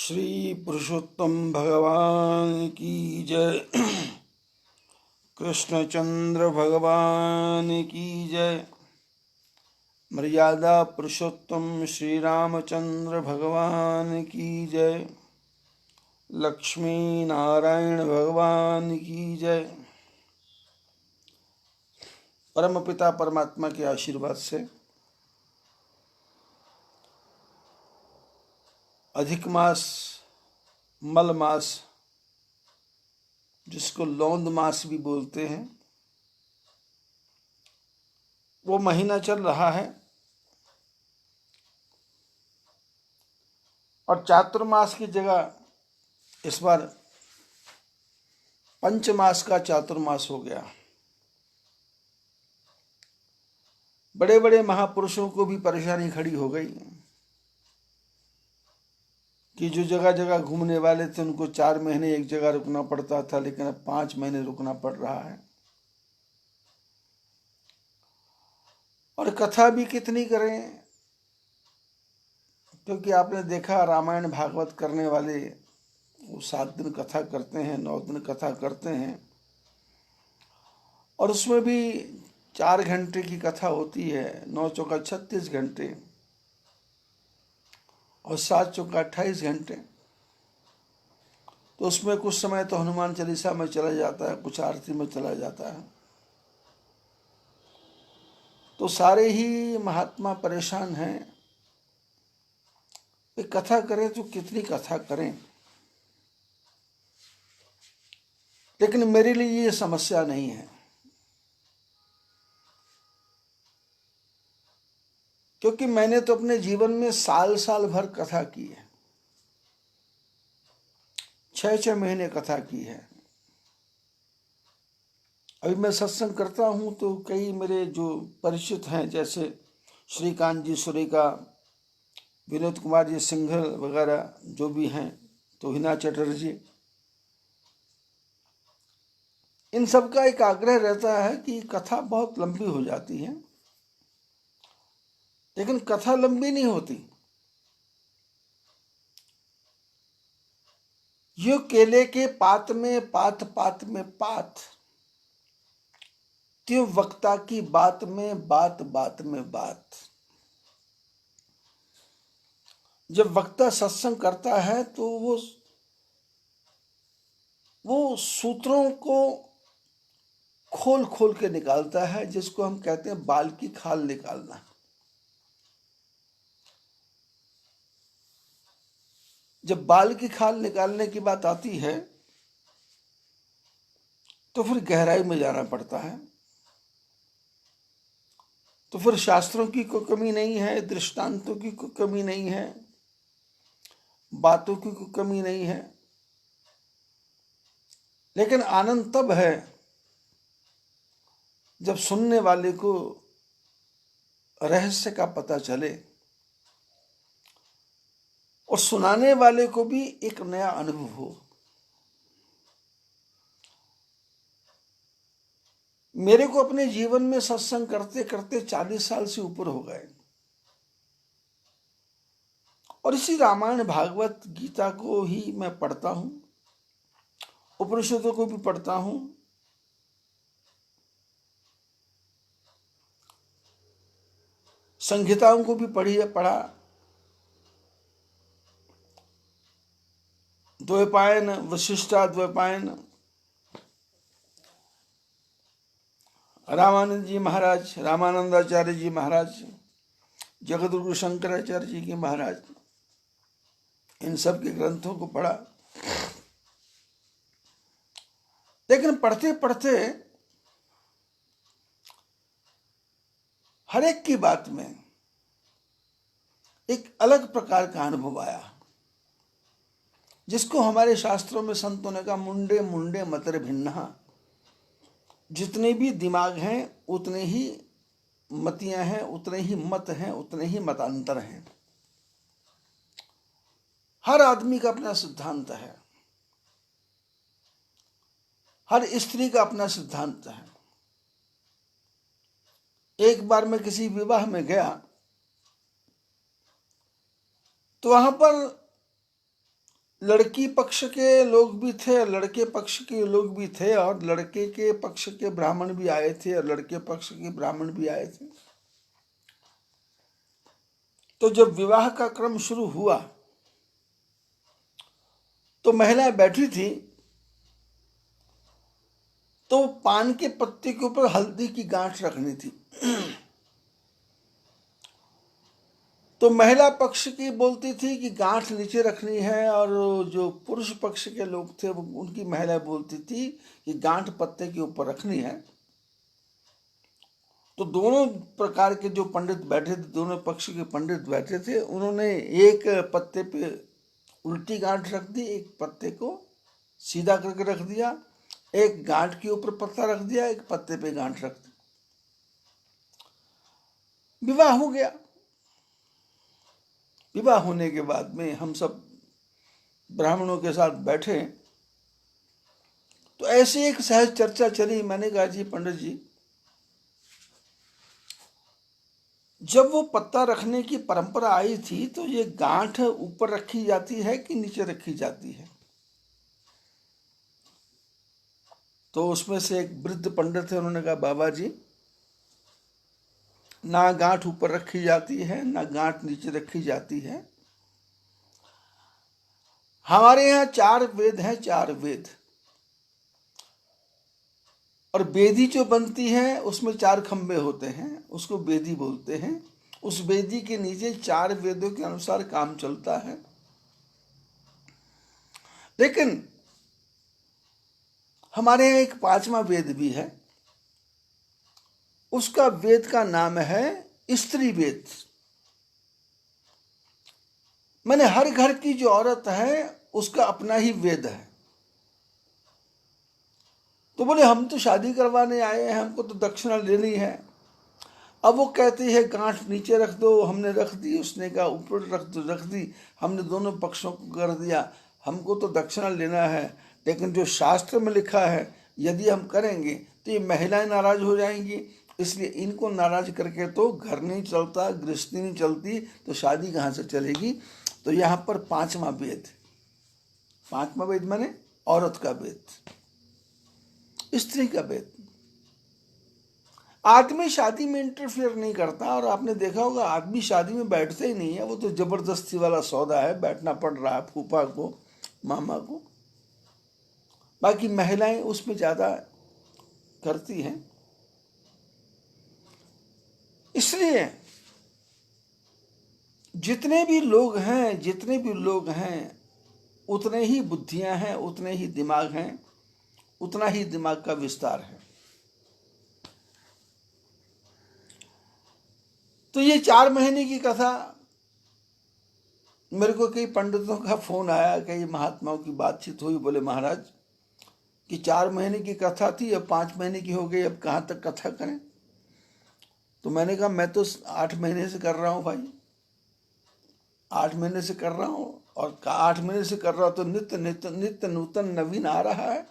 श्री पुरुषोत्तम भगवान की जय। कृष्णचंद्र भगवान की जय। मर्यादा पुरुषोत्तम श्री रामचंद्र भगवान की जय। लक्ष्मी नारायण भगवान की जय। परम पिता परमात्मा के आशीर्वाद से अधिक मास, मल मास, जिसको लौंद मास भी बोलते हैं, वो महीना चल रहा है। और चातुर्मास की जगह इस बार पंचमास का चातुर्मास हो गया। बड़े बड़े महापुरुषों को भी परेशानी खड़ी हो गई कि जो जगह जगह घूमने वाले थे उनको 4 महीने एक जगह रुकना पड़ता था, लेकिन अब 5 महीने रुकना पड़ रहा है। और कथा भी कितनी करें, क्योंकि आपने देखा रामायण भागवत करने वाले वो 7 दिन कथा करते हैं, 9 दिन कथा करते हैं, और उसमें भी 4 घंटे की कथा होती है। 9 चौका 36 घंटे और 7 चौका 28 घंटे। तो उसमें कुछ समय तो हनुमान चालीसा में चला जाता है, कुछ आरती में चला जाता है। तो सारे ही महात्मा परेशान हैं कि कथा करें तो कितनी कथा करें। लेकिन मेरे लिए ये समस्या नहीं है, क्योंकि मैंने तो अपने जीवन में साल साल भर कथा की है, 6-6 महीने कथा की है। अभी मैं सत्संग करता हूँ तो कई मेरे जो परिचित हैं, जैसे श्रीकांत जी सुरेका, विनोद कुमार जी सिंघल वगैरह जो भी हैं, तो हिना चटर्जी, इन सब का एक आग्रह रहता है कि कथा बहुत लंबी हो जाती है। लेकिन कथा लंबी नहीं होती। यो केले के पात में पात, पात में पात, त्यों वक्ता की बात में बात, बात में बात। जब वक्ता सत्संग करता है तो वो सूत्रों को खोल खोल के निकालता है, जिसको हम कहते हैं बाल की खाल निकालना। जब बाल की खाल निकालने की बात आती है तो फिर गहराई में जाना पड़ता है। तो फिर शास्त्रों की कोई कमी नहीं है, दृष्टांतों की कोई कमी नहीं है, बातों की कोई कमी नहीं है। लेकिन आनंद तब है जब सुनने वाले को रहस्य का पता चले और सुनाने वाले को भी एक नया अनुभव हो। मेरे को अपने जीवन में सत्संग करते करते 40 साल से ऊपर हो गए, और इसी रामायण भागवत गीता को ही मैं पढ़ता हूं, उपनिषदों को भी पढ़ता हूं, संहिताओं को भी पढ़ा, द्वैपायन, वशिष्ठाद्वैपायन, रामानंद जी महाराज, रामानंदाचार्य जी महाराज, जगद्गुरु शंकराचार्य जी के महाराज, इन सब के ग्रंथों को पढ़ा। लेकिन पढ़ते पढ़ते हर एक की बात में एक अलग प्रकार का अनुभव आया, जिसको हमारे शास्त्रों में संतों ने कहा मुंडे मुंडे मतर भिन्ना। जितने भी दिमाग हैं उतने ही मतियां हैं, उतने ही मत हैं, उतने ही मतांतर हैं। हर आदमी का अपना सिद्धांत है, हर स्त्री का अपना सिद्धांत है। एक बार मैं किसी विवाह में गया तो वहां पर लड़की पक्ष के लोग भी थे, लड़के पक्ष के लोग भी थे, और लड़के के पक्ष के ब्राह्मण भी आए थे और लड़के पक्ष के ब्राह्मण भी आए थे। तो जब विवाह का क्रम शुरू हुआ तो महिलाएं बैठी थी, तो पान के पत्ते के ऊपर हल्दी की गांठ रखनी थी। तो महिला पक्ष की बोलती थी कि गांठ नीचे रखनी है, और जो पुरुष पक्ष के लोग थे उनकी महिला बोलती थी कि गांठ पत्ते के ऊपर रखनी है। तो दोनों प्रकार के जो पंडित बैठे थे, दोनों पक्ष के पंडित बैठे थे, उन्होंने एक पत्ते पे उल्टी गांठ रख दी, एक पत्ते को सीधा करके रख दिया, एक गांठ के ऊपर पत्ता रख दिया, एक पत्ते पे गांठ रख दी। विवाह हो गया। विवाह होने के बाद में हम सब ब्राह्मणों के साथ बैठे, तो ऐसे एक सहज चर्चा चली। मैंने कहा, जी पंडित जी, जब वो पत्ता रखने की परंपरा आई थी तो ये गांठ ऊपर रखी जाती है कि नीचे रखी जाती है? तो उसमें से एक वृद्ध पंडित थे, उन्होंने कहा, बाबा जी, ना गांठ ऊपर रखी जाती है ना गांठ नीचे रखी जाती है। हमारे यहाँ 4 वेद हैं, 4 वेद, और बेदी जो बनती है उसमें 4 खंबे होते हैं, उसको बेदी बोलते हैं। उस बेदी के नीचे 4 वेदों के अनुसार काम चलता है। लेकिन हमारे यहाँ एक 5वां वेद भी है, उसका वेद का नाम है स्त्री वेद। मैंने हर घर की जो औरत है उसका अपना ही वेद है। तो बोले, हम तो शादी करवाने आए हैं, हमको तो दक्षिणा लेनी है। अब वो कहती है गांठ नीचे रख दो, हमने रख दी, उसने कहा ऊपर रख दो, रख दी, हमने दोनों पक्षों को कर दिया, हमको तो दक्षिणा लेना है। लेकिन जो शास्त्र में लिखा है, यदि हम करेंगे तो ये महिलाएं नाराज हो जाएंगी, इसलिए इनको नाराज करके तो घर नहीं चलता, गृहस्थी नहीं चलती, तो शादी कहाँ से चलेगी। तो यहाँ पर 5वां वेद, 5वां वेद माने औरत का वेद, स्त्री का वेद। आदमी शादी में इंटरफियर नहीं करता, और आपने देखा होगा आदमी शादी में बैठते ही नहीं है, वो तो जबरदस्ती वाला सौदा है, बैठना पड़ रहा है फूफा को, मामा को। बाकी महिलाएं उसमें ज्यादा करती हैं। इसलिए जितने भी लोग हैं उतने ही बुद्धियां हैं, उतने ही दिमाग हैं, उतना ही दिमाग का विस्तार है। तो ये 4 महीने की कथा, मेरे को कई पंडितों का फोन आया, कई महात्माओं की बातचीत हुई, बोले महाराज कि 4 महीने की कथा थी, अब 5 महीने की हो गई, अब कहाँ तक कथा करें। तो मैंने कहा, मैं तो 8 महीने से कर रहा हूँ भाई, 8 महीने से कर रहा हूँ, और 8 महीने से कर रहा हूँ तो नित्य नित्य नित्य नूतन नवीन आ रहा है,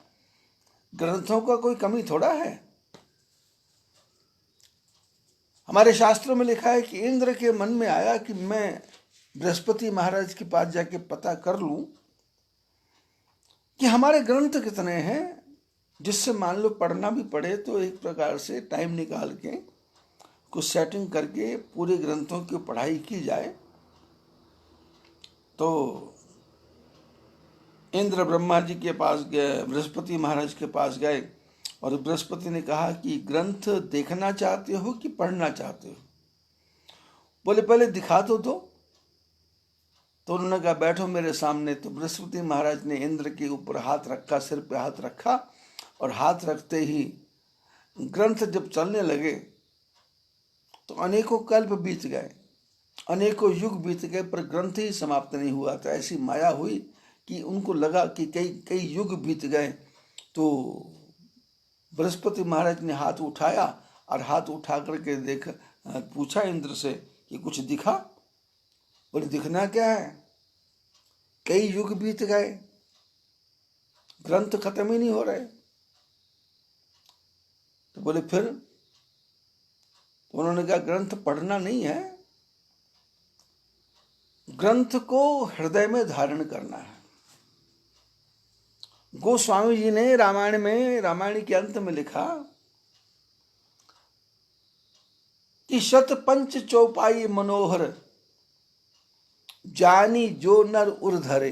ग्रंथों का कोई कमी थोड़ा है। हमारे शास्त्रों में लिखा है कि इंद्र के मन में आया कि मैं बृहस्पति महाराज के पास जाके पता कर लूं कि हमारे ग्रंथ कितने हैं, जिससे मान लो पढ़ना भी पड़े तो एक प्रकार से टाइम निकाल के कुछ सेटिंग करके पूरे ग्रंथों की पढ़ाई की जाए। तो इंद्र ब्रह्मा जी के पास गए, बृहस्पति महाराज के पास गए, और बृहस्पति ने कहा कि ग्रंथ देखना चाहते हो कि पढ़ना चाहते हो? बोले पहले दिखा दो। तो उन्होंने कहा बैठो मेरे सामने। तो बृहस्पति महाराज ने इंद्र के ऊपर हाथ रखा, सिर पे हाथ रखा, और हाथ रखते ही ग्रंथ जब चलने लगे तो अनेकों कल्प बीत गए, अनेकों युग बीत गए, पर ग्रंथ ही समाप्त नहीं हुआ था। ऐसी माया हुई कि उनको लगा कि कई कई युग बीत गए। तो बृहस्पति महाराज ने हाथ उठाया, और हाथ उठा करके पूछा इंद्र से कि कुछ दिखा? बोले दिखना क्या है, कई युग बीत गए, ग्रंथ खत्म ही नहीं हो रहे। तो बोले फिर? तो उन्होंने कहा ग्रंथ पढ़ना नहीं है, ग्रंथ को हृदय में धारण करना है। गोस्वामी जी ने रामायण के अंत में लिखा कि शत पंच चौपाई मनोहर जानी जो नर उर धरे।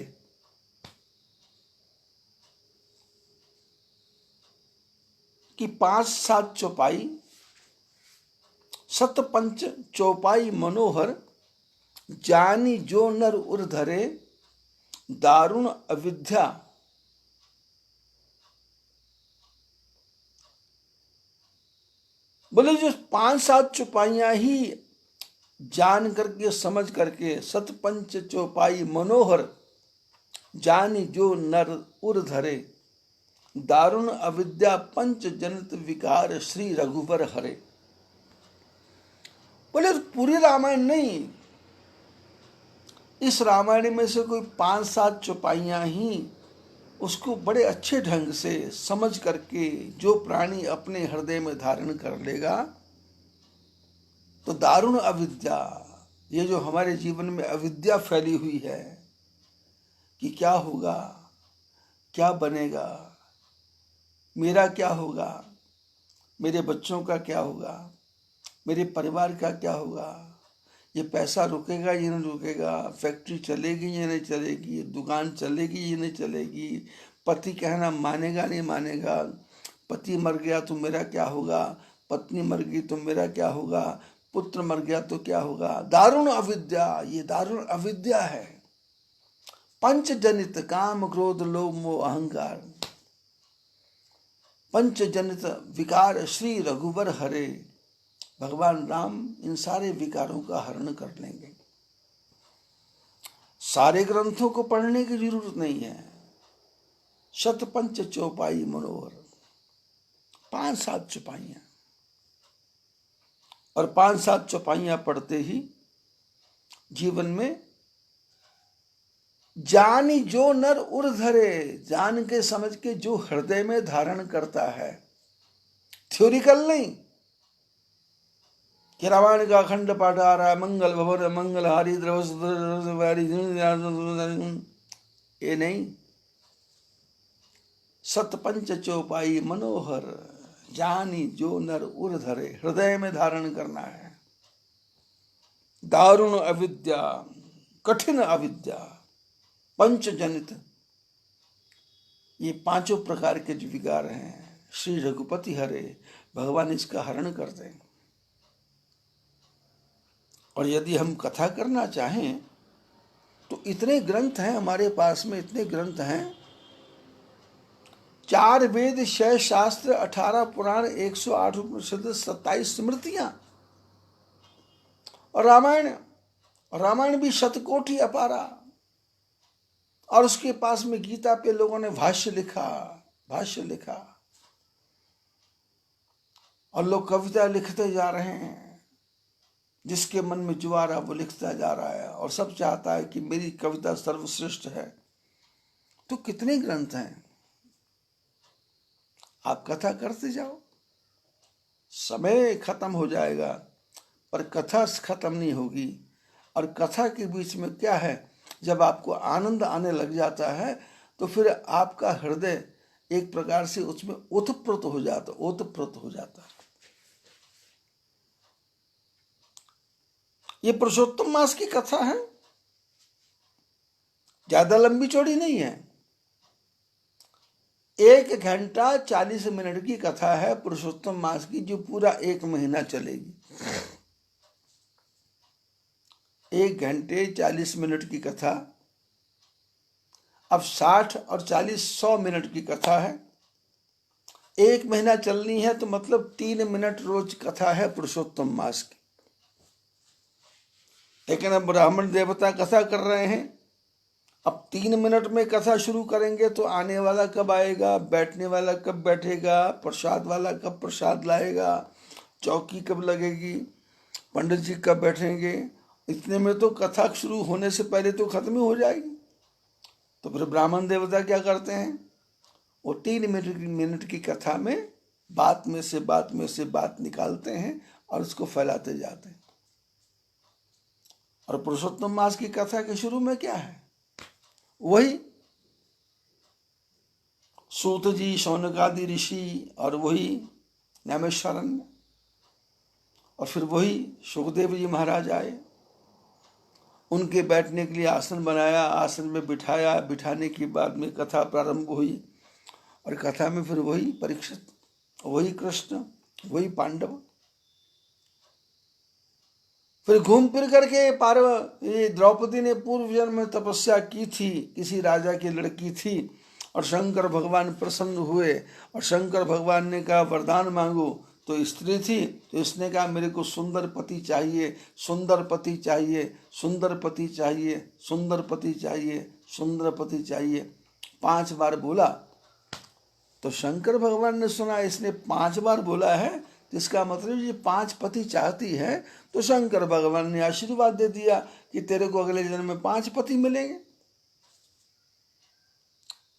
कि 5-7 चौपाई, शत पंच चौपाई मनोहर जानी जो नर उर धरे, दारुण अविद्या बोले जो 5-7 चौपाइयां ही जान करके समझ करके, सतपंच चौपाई मनोहर जानी जो नर उर धरे, दारुण अविद्या पंच जनित विकार श्री रघुबर हरे। बोले पूरी रामायण नहीं, इस रामायण में से कोई 5-7 चौपाइयां ही उसको बड़े अच्छे ढंग से समझ करके जो प्राणी अपने हृदय में धारण कर लेगा, तो दारुण अविद्या, ये जो हमारे जीवन में अविद्या फैली हुई है कि क्या होगा, क्या बनेगा, मेरा क्या होगा, मेरे बच्चों का क्या होगा, मेरे परिवार का क्या होगा, ये पैसा रुकेगा ये नहीं रुकेगा, फैक्ट्री चलेगी ये नहीं चलेगी, दुकान चलेगी ये नहीं चलेगी, पति कहना मानेगा नहीं मानेगा, पति मर गया तो मेरा क्या होगा, पत्नी मर गई तो मेरा क्या होगा, पुत्र मर गया तो क्या होगा। दारुण अविद्या, ये दारुण अविद्या है। पंच जनित काम क्रोध लोभ मोह अहंकार, पंच जनित विकार श्री रघुबर हरे। भगवान राम इन सारे विकारों का हरण कर लेंगे। सारे ग्रंथों को पढ़ने की जरूरत नहीं है। शतपंच चौपाई मनोहर, 5-7 चौपाइयां, और 5-7 चौपाइयां पढ़ते ही जीवन में जानी जो नर उर धरे, जान के समझ के जो हृदय में धारण करता है, थ्योरिकल नहीं कि रामायण का अखंड पाठ आ रहा है, मंगल भवन मंगल हारी द्रवरी, ये नहीं। सतपंच चौपाई मनोहर जानी जो नर उर धरे, हृदय में धारण करना है। दारुण अविद्या, कठिन अविद्या, पंचजनित, ये 5 प्रकार के जो विकार हैं, श्री रघुपति हरे, भगवान इसका हरण करते हैं। और यदि हम कथा करना चाहें तो इतने ग्रंथ हैं हमारे पास में, इतने ग्रंथ हैं, 4 वेद, 6 शास्त्र, 18 पुराण, 108 उपनिषद, 27 स्मृतियां, और रामायण भी शतकोटि अपारा। और उसके पास में गीता पे लोगों ने भाष्य लिखा, और लोग कविता लिखते जा रहे हैं, जिसके मन में जो आ रहा वो लिखता जा रहा है, और सब चाहता है कि मेरी कविता सर्वश्रेष्ठ है। तो कितने ग्रंथ हैं, आप कथा करते जाओ, समय खत्म हो जाएगा पर कथा खत्म नहीं होगी। और कथा के बीच में क्या है, जब आपको आनंद आने लग जाता है तो फिर आपका हृदय एक प्रकार से उसमें ओतप्रोत हो जाता है। ये पुरुषोत्तम मास की कथा है, ज्यादा लंबी चौड़ी नहीं है, 1 घंटा 40 मिनट की कथा है पुरुषोत्तम मास की, जो पूरा 1 महीना चलेगी। 1 घंटे 40 मिनट की कथा, अब 60 और 40 100 मिनट की कथा है। 1 महीना चलनी है तो मतलब 3 मिनट रोज कथा है पुरुषोत्तम मास की। लेकिन अब ब्राह्मण देवता कथा कर रहे हैं, अब 3 मिनट में कथा शुरू करेंगे तो आने वाला कब आएगा, बैठने वाला कब बैठेगा, प्रसाद वाला कब प्रसाद लाएगा, चौकी कब लगेगी, पंडित जी कब बैठेंगे, इतने में तो कथा शुरू होने से पहले तो खत्म ही हो जाएगी। तो फिर ब्राह्मण देवता क्या करते हैं, वो 3 मिनट की कथा में बात में से बात निकालते हैं और उसको फैलाते जाते हैं। और पुरुषोत्तम मास की कथा के शुरू में क्या है, वही सूत जी, शौनकादि ऋषि और वही नैमिषारण्य, और फिर वही सुखदेव जी महाराज आए। उनके बैठने के लिए आसन बनाया, आसन में बिठाया, बिठाने के बाद में कथा प्रारंभ हुई। और कथा में फिर वही परीक्षित, वही कृष्ण, वही पांडव। फिर घूम फिर करके ये द्रौपदी ने पूर्व जन्म में तपस्या की थी, किसी राजा की लड़की थी, और शंकर भगवान प्रसन्न हुए और शंकर भगवान ने कहा वरदान मांगो, तो स्त्री थी, तो इसने कहा मेरे को सुंदर पति चाहिए, सुंदर पति चाहिए, सुंदर पति चाहिए, सुंदर पति चाहिए, सुंदर पति चाहिए। 5 बार बोला। तो शंकर भगवान ने सुना इसने 5 बार बोला है, तो इसका मतलब ये 5 पति चाहती है। तो शंकर भगवान ने आशीर्वाद दे दिया कि तेरे को अगले जन्म में 5 पति मिलेंगे।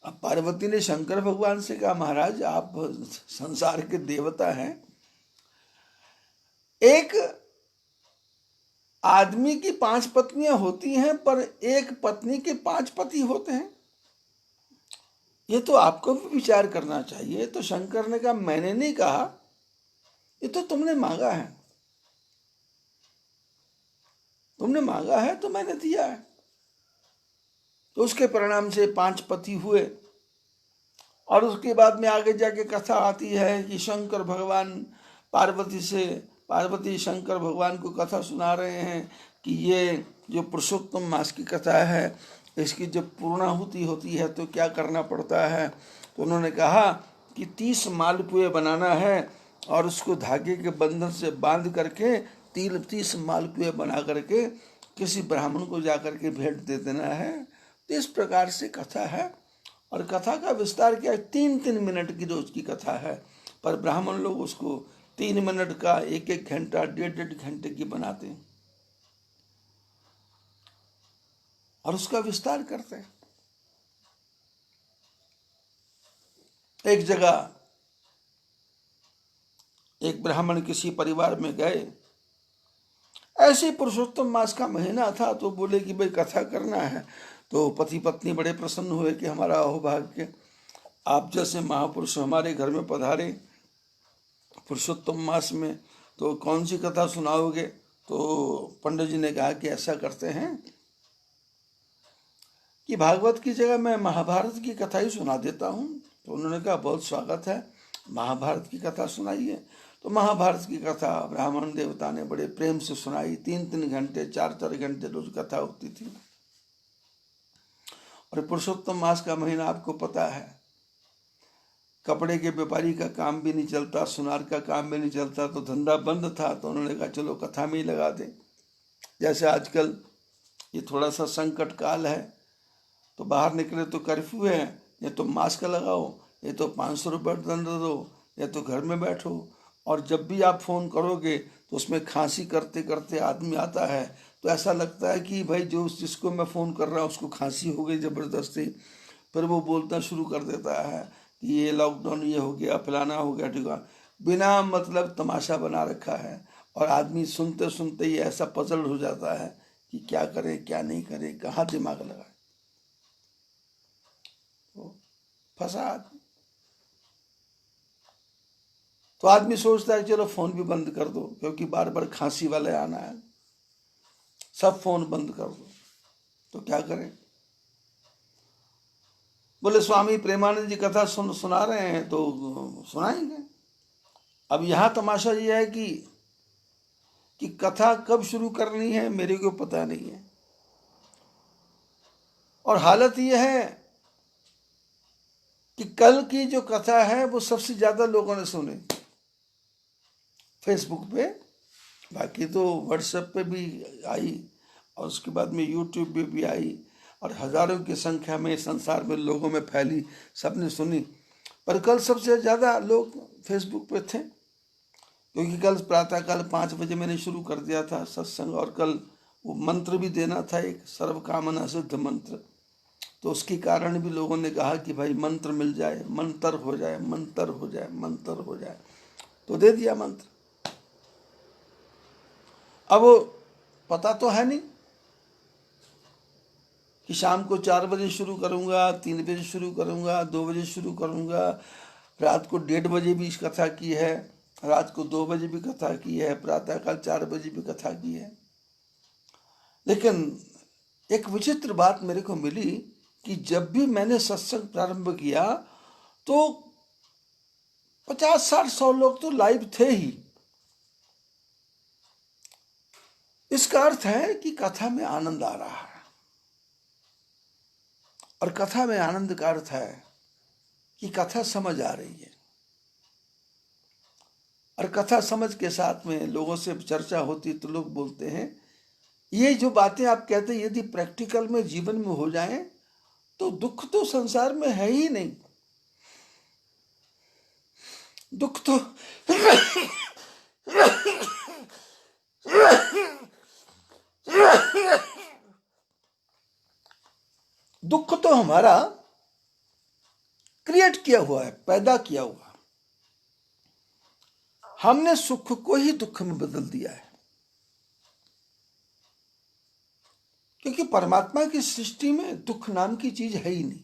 अब पार्वती ने शंकर भगवान से कहा महाराज आप संसार के देवता हैं, एक आदमी की 5 पत्नियां होती हैं पर एक पत्नी के 5 पति होते हैं, ये तो आपको भी विचार करना चाहिए। तो शंकर ने कहा मैंने नहीं कहा, ये तो तुमने मांगा है, तुमने मांगा है तो मैंने दिया है। तो उसके परिणाम से 5 पति हुए। और उसके बाद में आगे जाके कथा आती है कि शंकर भगवान पार्वती शंकर भगवान को कथा सुना रहे हैं कि ये जो पुरुषोत्तम मास की कथा है, इसकी जब पूर्णाहुति होती है तो क्या करना पड़ता है। तो उन्होंने कहा कि 30 मालपुए बनाना है और उसको धागे के बंधन से बांध करके 30 मालपुए बना करके किसी ब्राह्मण को जाकर के भेंट दे देना है। तो इस प्रकार से कथा है। और कथा का विस्तार क्या है, 3-3 मिनट की रोज की कथा है, पर ब्राह्मण लोग उसको 3 मिनट का 1-1 घंटा 1.5 घंटे की बनाते हैं और उसका विस्तार करते हैं। एक जगह एक ब्राह्मण किसी परिवार में गए, ऐसे पुरुषोत्तम मास का महीना था, तो बोले कि भाई कथा करना है। तो पति पत्नी बड़े प्रसन्न हुए कि हमारा अहोभाग्य, आप जैसे महापुरुष हमारे घर में पधारे पुरुषोत्तम मास में, तो कौन सी कथा सुनाओगे। तो पंडित जी ने कहा कि ऐसा करते हैं कि भागवत की जगह मैं महाभारत की कथा ही सुना देता हूँ। तो उन्होंने कहा बहुत स्वागत है, महाभारत की कथा सुनाइए। तो महाभारत की कथा ब्राह्मण देवता ने बड़े प्रेम से सुनाई। 3-3 घंटे 4-4 घंटे रोज कथा होती थी। और पुरुषोत्तम मास का महीना आपको पता है, कपड़े के व्यापारी का काम भी नहीं चलता, सुनार का काम भी नहीं चलता, तो धंधा बंद था। तो उन्होंने कहा चलो कथा में ही लगा दें। जैसे आजकल ये थोड़ा सा संकट काल है, तो बाहर निकले तो कर्फ्यू है, या तो मास्क लगाओ, या तो 500 रुपये दंड दो, या तो घर में बैठो। और जब भी आप फ़ोन करोगे तो उसमें खांसी करते करते आदमी आता है, तो ऐसा लगता है कि भाई जो जिसको मैं फ़ोन कर रहा हूँ उसको खांसी हो गई ज़बरदस्ती। फिर वो बोलना शुरू कर देता है कि ये लॉकडाउन ये हो गया, फलाना हो गया, ठिकाना, बिना मतलब तमाशा बना रखा है। और आदमी सुनते सुनते ही ऐसा पजल हो जाता है कि क्या करे क्या नहीं करे, कहाँ दिमाग लगाए, तो फंसा आदमी। तो आदमी सोचता है चलो फोन भी बंद कर दो, क्योंकि बार बार खांसी वाले आना है, सब फोन बंद कर दो। तो क्या करें। बोले स्वामी प्रेमानंद जी कथा सुना रहे हैं तो सुनाएंगे। अब यहाँ तमाशा ये है कि कथा कब शुरू करनी है मेरे को पता नहीं है। और हालत ये है कि कल की जो कथा है वो सबसे ज्यादा लोगों ने सुनी फेसबुक पे, बाकी तो व्हाट्सएप पे भी आई और उसके बाद में यूट्यूब पे भी आई, और हजारों की संख्या में संसार में लोगों में फैली, सबने सुनी। पर कल सबसे ज़्यादा लोग फेसबुक पे थे, क्योंकि कल प्रातःकाल 5 बजे मैंने शुरू कर दिया था सत्संग, और कल वो मंत्र भी देना था, एक सर्व कामना सिद्ध मंत्र। तो उसके कारण भी लोगों ने कहा कि भाई मंत्र मिल जाए, मंत्र हो जाए, मंत्र हो जाए, मंत्र हो जाए। तो दे दिया मंत्र। अब वो पता तो है नहीं, कि शाम को 4 बजे शुरू करूँगा, 3 बजे शुरू करूँगा, 2 बजे शुरू करूँगा, रात को 1:30 बजे भी इस कथा की है, रात को 2 बजे भी कथा की है, प्रातःकाल 4 बजे भी कथा की है। लेकिन एक विचित्र बात मेरे को मिली कि जब भी मैंने सत्संग प्रारंभ किया तो 50, 60, 100 लोग तो लाइव थे ही। इसका अर्थ है कि कथा में आनंद आ रहा है, और कथा में आनंद का अर्थ है कि कथा समझ आ रही है, और कथा समझ के साथ में लोगों से चर्चा होती तो लोग बोलते हैं ये जो बातें आप कहते हैं यदि प्रैक्टिकल में जीवन में हो जाएं तो दुख तो संसार में है ही नहीं। दुख तो दुख तो हमारा क्रिएट किया हुआ है, पैदा किया हुआ। हमने सुख को ही दुख में बदल दिया है, क्योंकि परमात्मा की सृष्टि में दुख नाम की चीज है ही नहीं।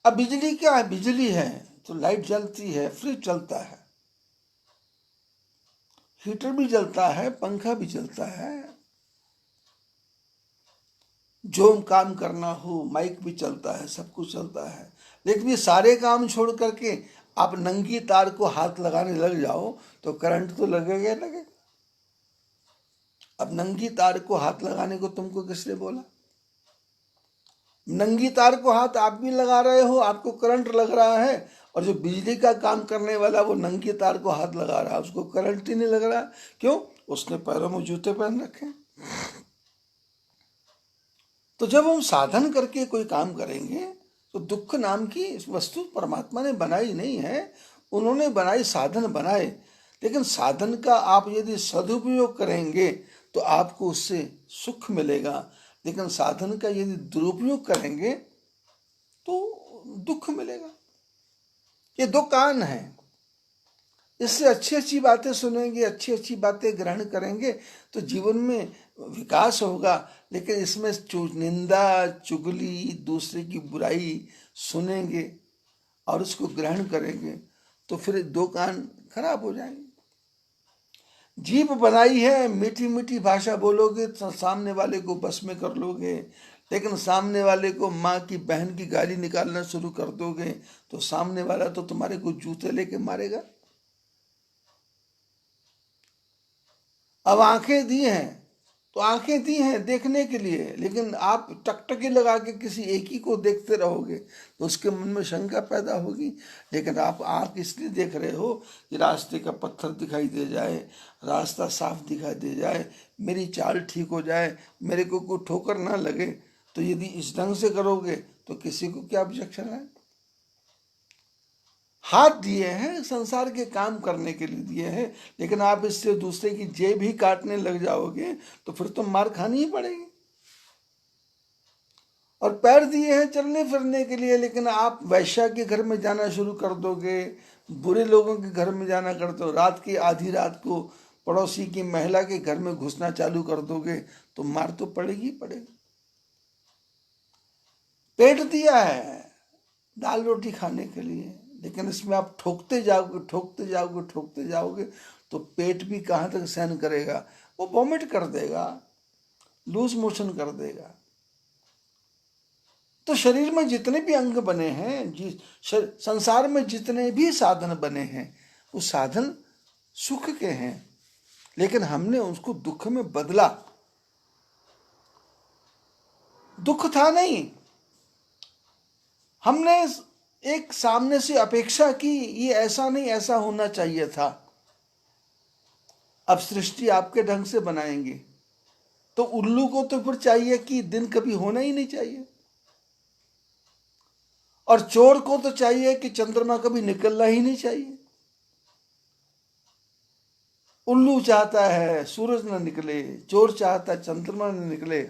अब बिजली क्या है? बिजली है तो लाइट जलती है, फ्रिज चलता है, हीटर भी जलता है, पंखा भी चलता है, जो काम करना हो माइक भी चलता है, सब कुछ चलता है। लेकिन ये सारे काम छोड़ करके आप नंगी तार को हाथ लगाने लग जाओ तो करंट तो लगेगा लगेगा। अब नंगी तार को हाथ लगाने को तुमको किसने बोला? नंगी तार को हाथ आप भी लगा रहे हो, आपको करंट लग रहा है, और जो बिजली का काम करने वाला वो नंगी तार को हाथ लगा रहा है, उसको करंट ही नहीं लग रहा। क्यों? उसने पैरों में जूते पहन रखे। तो जब हम साधन करके कोई काम करेंगे तो दुख नाम की वस्तु परमात्मा ने बनाई नहीं है, उन्होंने बनाई, साधन बनाए। लेकिन साधन का आप यदि सदुपयोग करेंगे तो आपको उससे सुख मिलेगा, लेकिन साधन का यदि दुरुपयोग करेंगे तो दुख मिलेगा। ये दो कान हैं, इससे अच्छी अच्छी बातें सुनेंगे, अच्छी अच्छी बातें ग्रहण करेंगे तो जीवन में विकास होगा। लेकिन इसमें निंदा, चुगली, दूसरे की बुराई सुनेंगे और उसको ग्रहण करेंगे तो फिर दो कान खराब हो जाएंगे। जीभ बनाई है, मीठी मीठी भाषा बोलोगे तो सामने वाले को बस में कर लोगे, लेकिन सामने वाले को माँ की, बहन की गाली निकालना शुरू कर दोगे तो सामने वाला तो तुम्हारे को जूते लेके मारेगा। अब आंखें दी हैं तो आंखें दी हैं देखने के लिए, लेकिन आप टकटकी लगा के किसी एक ही को देखते रहोगे तो उसके मन में शंका पैदा होगी। लेकिन आप आंख इसलिए देख रहे हो कि रास्ते का पत्थर दिखाई दे जाए, रास्ता साफ दिखाई दे जाए, मेरी चाल ठीक हो जाए, मेरे को कोई ठोकर ना लगे। तो यदि इस ढंग से करोगे तो किसी को क्या ऑब्जेक्शन है? हाथ दिए हैं संसार के काम करने के लिए दिए हैं, लेकिन आप इससे दूसरे की जेब ही काटने लग जाओगे तो फिर तो मार खानी ही पड़ेगी। और पैर दिए हैं चलने फिरने के लिए, लेकिन आप वैश्या के घर में जाना शुरू कर दोगे, बुरे लोगों के घर में जाना कर दो, रात की आधी रात को पड़ोसी की महिला के घर में घुसना चालू कर दोगे तो मार तो पड़ेगी पड़ेगी। पेट दिया है दाल रोटी खाने के लिए, लेकिन इसमें आप ठोकते जाओगे, ठोकते जाओगे, ठोकते जाओगे तो पेट भी कहाँ तक सहन करेगा? वो वॉमिट कर देगा, लूज मोशन कर देगा। तो शरीर में जितने भी अंग बने हैं, संसार में जितने भी साधन बने हैं, वो साधन सुख के हैं, लेकिन हमने उसको दुख में बदला। दुख था नहीं, हमने एक सामने से अपेक्षा की, ये ऐसा नहीं ऐसा होना चाहिए था। अब सृष्टि आपके ढंग से बनाएंगे तो उल्लू को तो फिर चाहिए कि दिन कभी होना ही नहीं चाहिए, और चोर को तो चाहिए कि चंद्रमा कभी निकलना ही नहीं चाहिए। उल्लू चाहता है सूरज न निकले, चोर चाहता है चंद्रमा न निकले,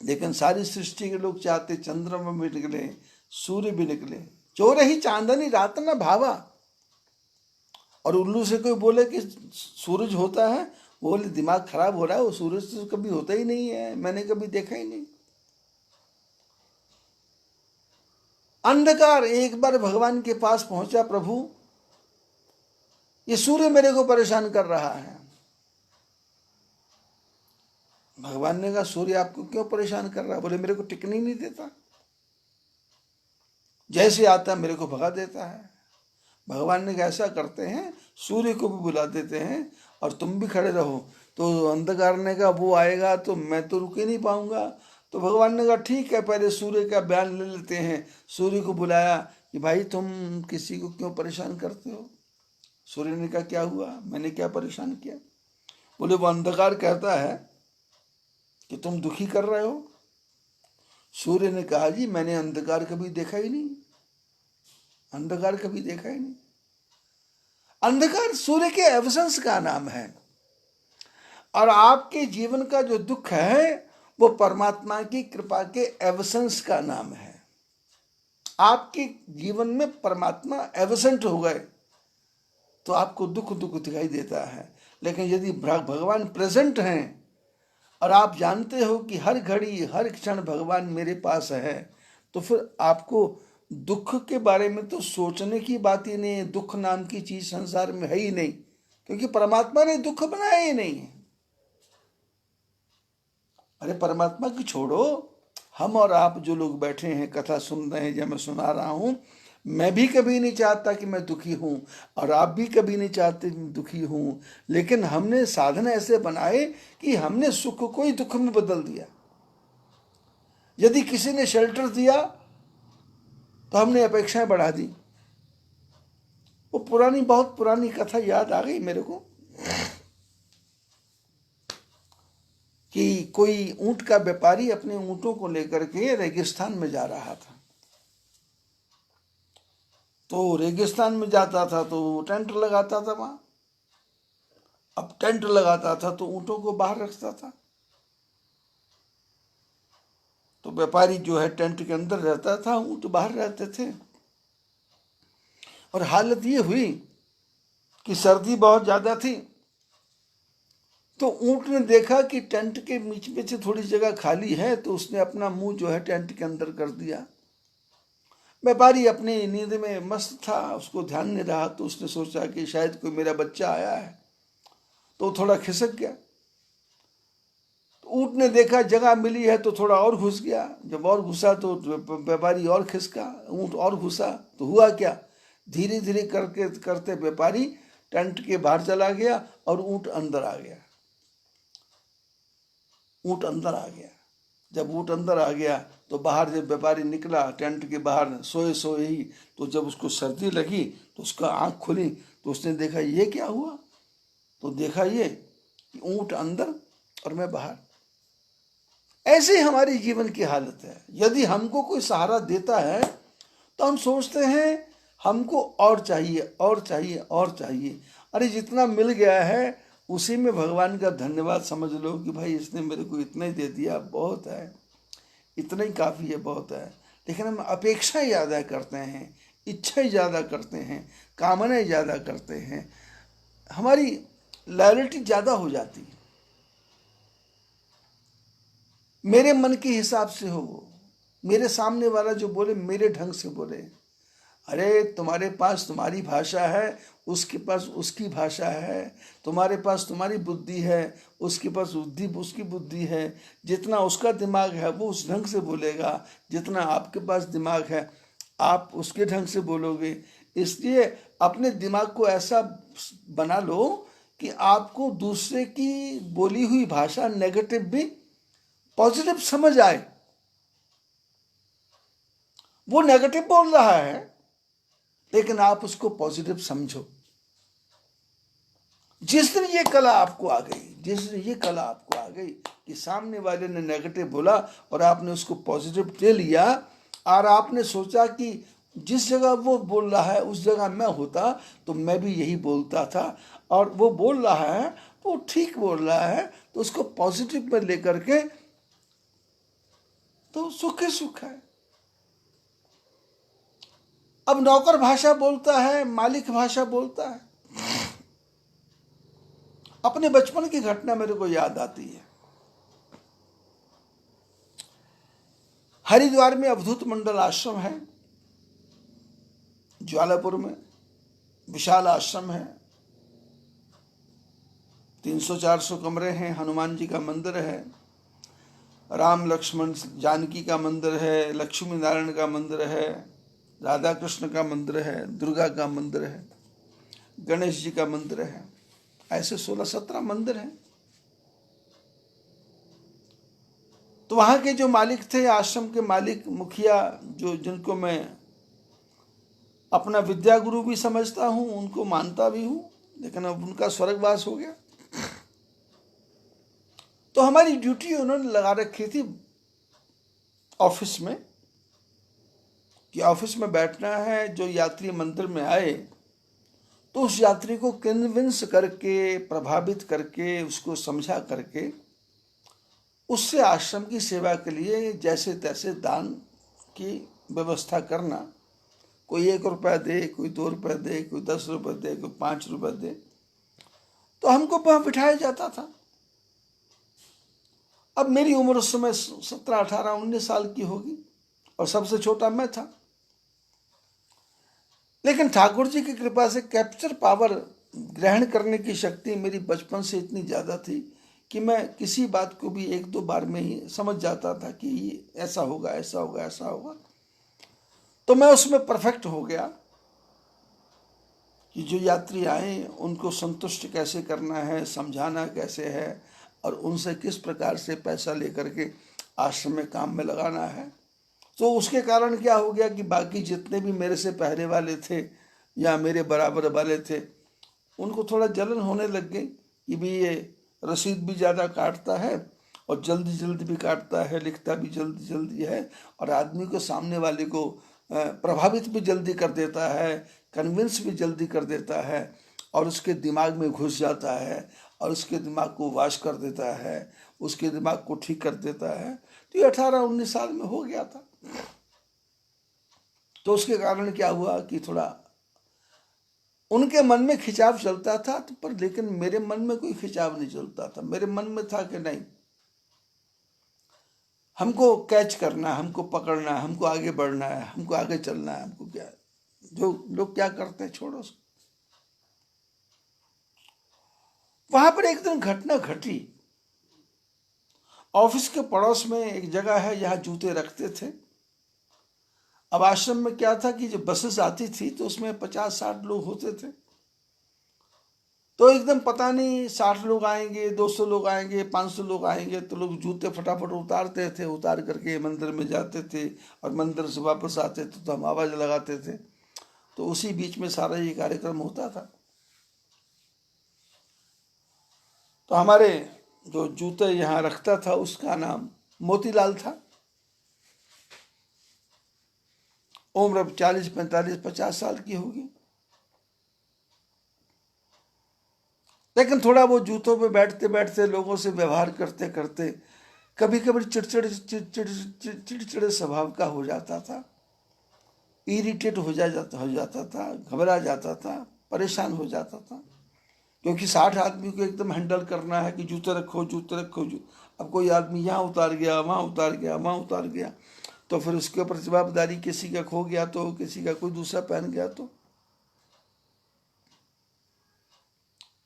लेकिन सारी सृष्टि के लोग चाहते चंद्रमा भी निकले, सूर्य भी निकले। चोर ही चांदनी रात न भावा। और उल्लू से कोई बोले कि सूरज होता है, बोले दिमाग खराब हो रहा है, वो सूरज तो कभी होता ही नहीं है, मैंने कभी देखा ही नहीं। अंधकार एक बार भगवान के पास पहुंचा, प्रभु ये सूर्य मेरे को परेशान कर रहा है। भगवान ने कहा सूर्य आपको क्यों परेशान कर रहा है? बोले मेरे को टिकने ही नहीं देता, जैसे आता है मेरे को भगा देता है। भगवान ने कहा ऐसा करते हैं, सूर्य को भी बुला देते हैं और तुम भी खड़े रहो। तो अंधकार ने कहा वो आएगा तो मैं तो रुक ही नहीं पाऊंगा। तो भगवान ने कहा ठीक है, पहले सूर्य का बयान ले लेते हैं। सूर्य को बुलाया कि भाई तुम किसी को क्यों परेशान करते हो? सूर्य ने कहा क्या हुआ, मैंने क्या परेशान किया? बोले वो अंधकार कहता है कि तुम दुखी कर रहे हो। सूर्य ने कहा जी मैंने अंधकार कभी देखा ही नहीं, अंधकार कभी देखा ही नहीं। अंधकार सूर्य के एब्सेंस का नाम है, और आपके जीवन का जो दुख है वो परमात्मा की कृपा के एब्सेंस का नाम है। आपके जीवन में परमात्मा एब्सेंट हो गए तो आपको दुख दुख दिखाई देता है। लेकिन यदि भगवान प्रेजेंट हैं और आप जानते हो कि हर घड़ी हर क्षण भगवान मेरे पास है, तो फिर आपको दुख के बारे में तो सोचने की बात ही नहीं है। दुख नाम की चीज संसार में है ही नहीं, क्योंकि परमात्मा ने दुख बनाया ही नहीं है। अरे परमात्मा की छोड़ो, हम और आप जो लोग बैठे हैं कथा सुन रहे हैं, जब मैं सुना रहा हूं, मैं भी कभी नहीं चाहता कि मैं दुखी हूं और आप भी कभी नहीं चाहते दुखी हूं। लेकिन हमने साधन ऐसे बनाए कि हमने सुख को ही दुख में बदल दिया। यदि किसी ने शेल्टर दिया तो हमने अपेक्षाएं बढ़ा दी। वो पुरानी, बहुत पुरानी कथा याद आ गई मेरे को कि कोई ऊंट का व्यापारी अपने ऊंटों को लेकर के रेगिस्तान में जा रहा था। तो रेगिस्तान में जाता था तो टेंट लगाता था वहां। अब टेंट लगाता था तो ऊंटों को बाहर रखता था। तो व्यापारी जो है टेंट के अंदर रहता था, ऊंट बाहर रहते थे। और हालत ये हुई कि सर्दी बहुत ज्यादा थी। तो ऊंट ने देखा कि टेंट के बीच में से थोड़ी जगह खाली है, तो उसने अपना मुंह जो है टेंट के अंदर कर दिया। व्यापारी अपनी नींद में मस्त था, उसको ध्यान नहीं रहा। तो उसने सोचा कि शायद कोई मेरा बच्चा आया है, तो थोड़ा खिसक गया। तो ऊंट ने देखा जगह मिली है तो थोड़ा और घुस गया। जब और घुसा तो व्यापारी और खिसका, ऊंट और घुसा। तो हुआ क्या, धीरे धीरे करके करते व्यापारी टेंट के बाहर चला गया और ऊंट अंदर आ गया। ऊंट अंदर आ गया। जब ऊंट अंदर आ गया तो बाहर जब व्यापारी निकला टेंट के बाहर सोए सोए ही, तो जब उसको सर्दी लगी तो उसका आंख खुली। तो उसने देखा ये क्या हुआ? तो देखा ये कि ऊंट अंदर और मैं बाहर। ऐसे हमारी जीवन की हालत है। यदि हमको कोई सहारा देता है तो हम सोचते हैं हमको और चाहिए और चाहिए और चाहिए। अरे जितना मिल गया है उसी में भगवान का धन्यवाद समझ लो कि भाई इसने मेरे को इतना ही दे दिया, बहुत है, इतना ही काफ़ी है, बहुत है। लेकिन हम अपेक्षाएं ज़्यादा करते हैं, इच्छाएं ज़्यादा करते हैं, कामनाएं ज़्यादा करते हैं, हमारी लॉयल्टी ज़्यादा हो जाती है। मेरे मन के हिसाब से हो, मेरे सामने वाला जो बोले मेरे ढंग से बोले। अरे तुम्हारे पास तुम्हारी भाषा है, उसके पास उसकी भाषा है। तुम्हारे पास तुम्हारी बुद्धि है, उसके पास उसकी बुद्धि है। जितना उसका दिमाग है वो उस ढंग से बोलेगा, जितना आपके पास दिमाग है आप उसके ढंग से बोलोगे। इसलिए अपने दिमाग को ऐसा बना लो कि आपको दूसरे की बोली हुई भाषा नेगेटिव भी पॉजिटिव समझ आए। वो नेगेटिव बोल रहा है लेकिन आप उसको पॉजिटिव समझो। जिस दिन ये कला आपको आ गई, जिस दिन ये कला आपको आ गई कि सामने वाले ने नेगेटिव बोला और आपने उसको पॉजिटिव ले लिया, और आपने सोचा कि जिस जगह वो बोल रहा है उस जगह मैं होता तो मैं भी यही बोलता था, और वो बोल रहा है वो ठीक बोल रहा है, तो उसको पॉजिटिव में लेकर के तो सुख ही सुख है। अब नौकर भाषा बोलता है, मालिक भाषा बोलता है। अपने बचपन की घटना मेरे को याद आती है। हरिद्वार में अवधूत मंडल आश्रम है, ज्वालापुर में विशाल आश्रम है, 300-400 कमरे हैं, हनुमान जी का मंदिर है, राम लक्ष्मण जानकी का मंदिर है, लक्ष्मी नारायण का मंदिर है, राधा कृष्ण का मंदिर है, दुर्गा का मंदिर है, गणेश जी का मंदिर है, ऐसे 16-17 मंदिर हैं। तो वहाँ के जो मालिक थे, आश्रम के मालिक, मुखिया, जो जिनको मैं अपना विद्या गुरु भी समझता हूँ, उनको मानता भी हूँ, लेकिन अब उनका स्वर्गवास हो गया। तो हमारी ड्यूटी उन्होंने लगा रखी थी ऑफिस में, कि ऑफिस में बैठना है, जो यात्री मंदिर में आए तो उस यात्री को कन्विंस करके, प्रभावित करके, उसको समझा करके उससे आश्रम की सेवा के लिए जैसे तैसे दान की व्यवस्था करना। कोई 1 रुपया दे, कोई 2 रुपये दे, कोई 10 रुपये दे, कोई 5 रुपये दे, तो हमको वहाँ बिठाया जाता था। अब मेरी उम्र उस समय 17, 18, 19 साल की होगी और सबसे छोटा मैं था। लेकिन ठाकुर जी की कृपा से कैप्चर पावर, ग्रहण करने की शक्ति मेरी बचपन से इतनी ज़्यादा थी कि मैं किसी बात को भी 1-2 बार में ही समझ जाता था कि ये ऐसा होगा, ऐसा होगा, ऐसा होगा। तो मैं उसमें परफेक्ट हो गया कि जो यात्री आए उनको संतुष्ट कैसे करना है, समझाना कैसे है, और उनसे किस प्रकार से पैसा लेकर के आश्रम में काम में लगाना है। तो उसके कारण क्या हो गया कि बाकी जितने भी मेरे से पहले वाले थे या मेरे बराबर वाले थे, उनको थोड़ा जलन होने लग गई कि भी ये रसीद भी ज़्यादा काटता है और जल्दी जल्दी भी काटता है, लिखता भी जल्दी जल्दी है, और आदमी को, सामने वाले को प्रभावित भी जल्दी कर देता है, कन्विंस भी जल्दी कर देता है, और उसके दिमाग में घुस जाता है और उसके दिमाग को वाश कर देता है, उसके दिमाग को ठीक कर देता है। तो ये 18-19 साल में हो गया था। तो उसके कारण क्या हुआ कि थोड़ा उनके मन में खिंचाव चलता था, तो पर लेकिन मेरे मन में कोई खिंचाव नहीं चलता था। मेरे मन में था कि नहीं, हमको कैच करना है, हमको पकड़ना है, हमको आगे बढ़ना है, हमको आगे चलना है, हमको क्या, जो लोग क्या करते हैं छोड़ो उसको। वहां पर एक दिन घटना घटी। ऑफिस के पड़ोस में एक जगह है जहाँ जूते रखते थे। अब आश्रम में क्या था कि जब बसेस आती थी तो उसमें 50-60 लोग होते थे। तो एकदम पता नहीं 60 लोग आएंगे, 200 लोग आएंगे, 500 लोग आएंगे, तो लोग जूते फटाफट उतारते थे, उतार करके मंदिर में जाते थे और मंदिर से वापस आते थे तो हम आवाज़ लगाते थे। तो उसी बीच में सारा ये कार्यक्रम होता था। तो हमारे जो जूते यहाँ रखता था उसका नाम मोतीलाल था। उम्र 40, 45, 50 साल की होगी। लेकिन थोड़ा वो जूतों पे बैठते बैठते, लोगों से व्यवहार करते करते, कभी कभी चिड़चिड़े स्वभाव का हो जाता था, इरिटेट हो जाता था, घबरा जाता था, परेशान हो जाता था, क्योंकि 60 आदमी को एकदम हैंडल करना है कि जूते रखो, जूते रखो। अब कोई आदमी यहाँ उतार गया, वहाँ उतार गया, वहाँ उतार गया, तो फिर उसके ऊपर जवाबदारी, किसी का खो गया तो किसी का कोई दूसरा पहन गया तो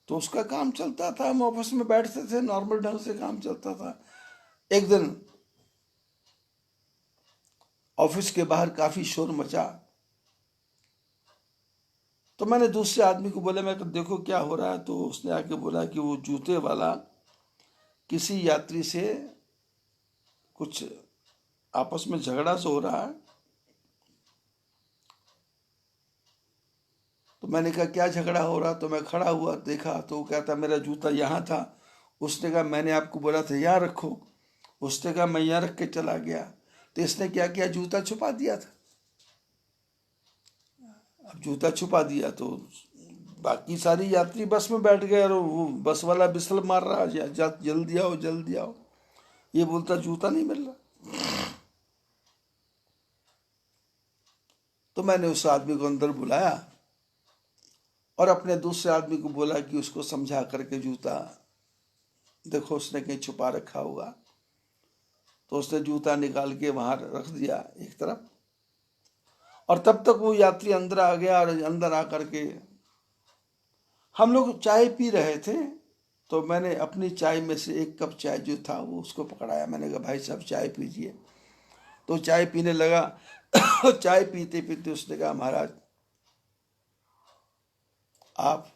उसका काम चलता था। हम ऑफिस में बैठते थे, नॉर्मल ढंग से काम चलता था। एक दिन ऑफिस के बाहर काफी शोर मचा, तो मैंने दूसरे आदमी को बोला, मैं देखो क्या हो रहा है। तो उसने आके बोला कि वो जूते वाला किसी यात्री से कुछ आपस में झगड़ा सा हो रहा है। तो मैंने कहा क्या झगड़ा हो रहा। तो मैं खड़ा हुआ, देखा तो वो कहता मेरा जूता यहाँ था। उसने कहा मैंने आपको बोला था यहाँ रखो। उसने कहा मैं यहाँ रख के चला गया। तो इसने क्या किया, जूता छुपा दिया था। अब जूता छुपा दिया तो बाकी सारी यात्री बस में बैठ गए और वो बस वाला बिसल मार रहा, जल्दी आओ जल्दी आओ। ये बोलता जूता नहीं मिल रहा। तो मैंने उस आदमी को अंदर बुलाया और अपने दूसरे आदमी को बोला कि उसको समझा करके जूता देखो उसने कहीं छुपा रखा होगा। तो उसने जूता निकाल के वहां रख दिया एक तरफ, और तब तक वो यात्री अंदर आ गया, और अंदर आकर के हम लोग चाय पी रहे थे। तो मैंने अपनी चाय में से एक कप चाय जो था वो उसको पकड़ाया। मैंने कहा भाई साहब चाय पीजिए। तो चाय पीने लगा। चाय पीते पीते उसने कहा महाराज आप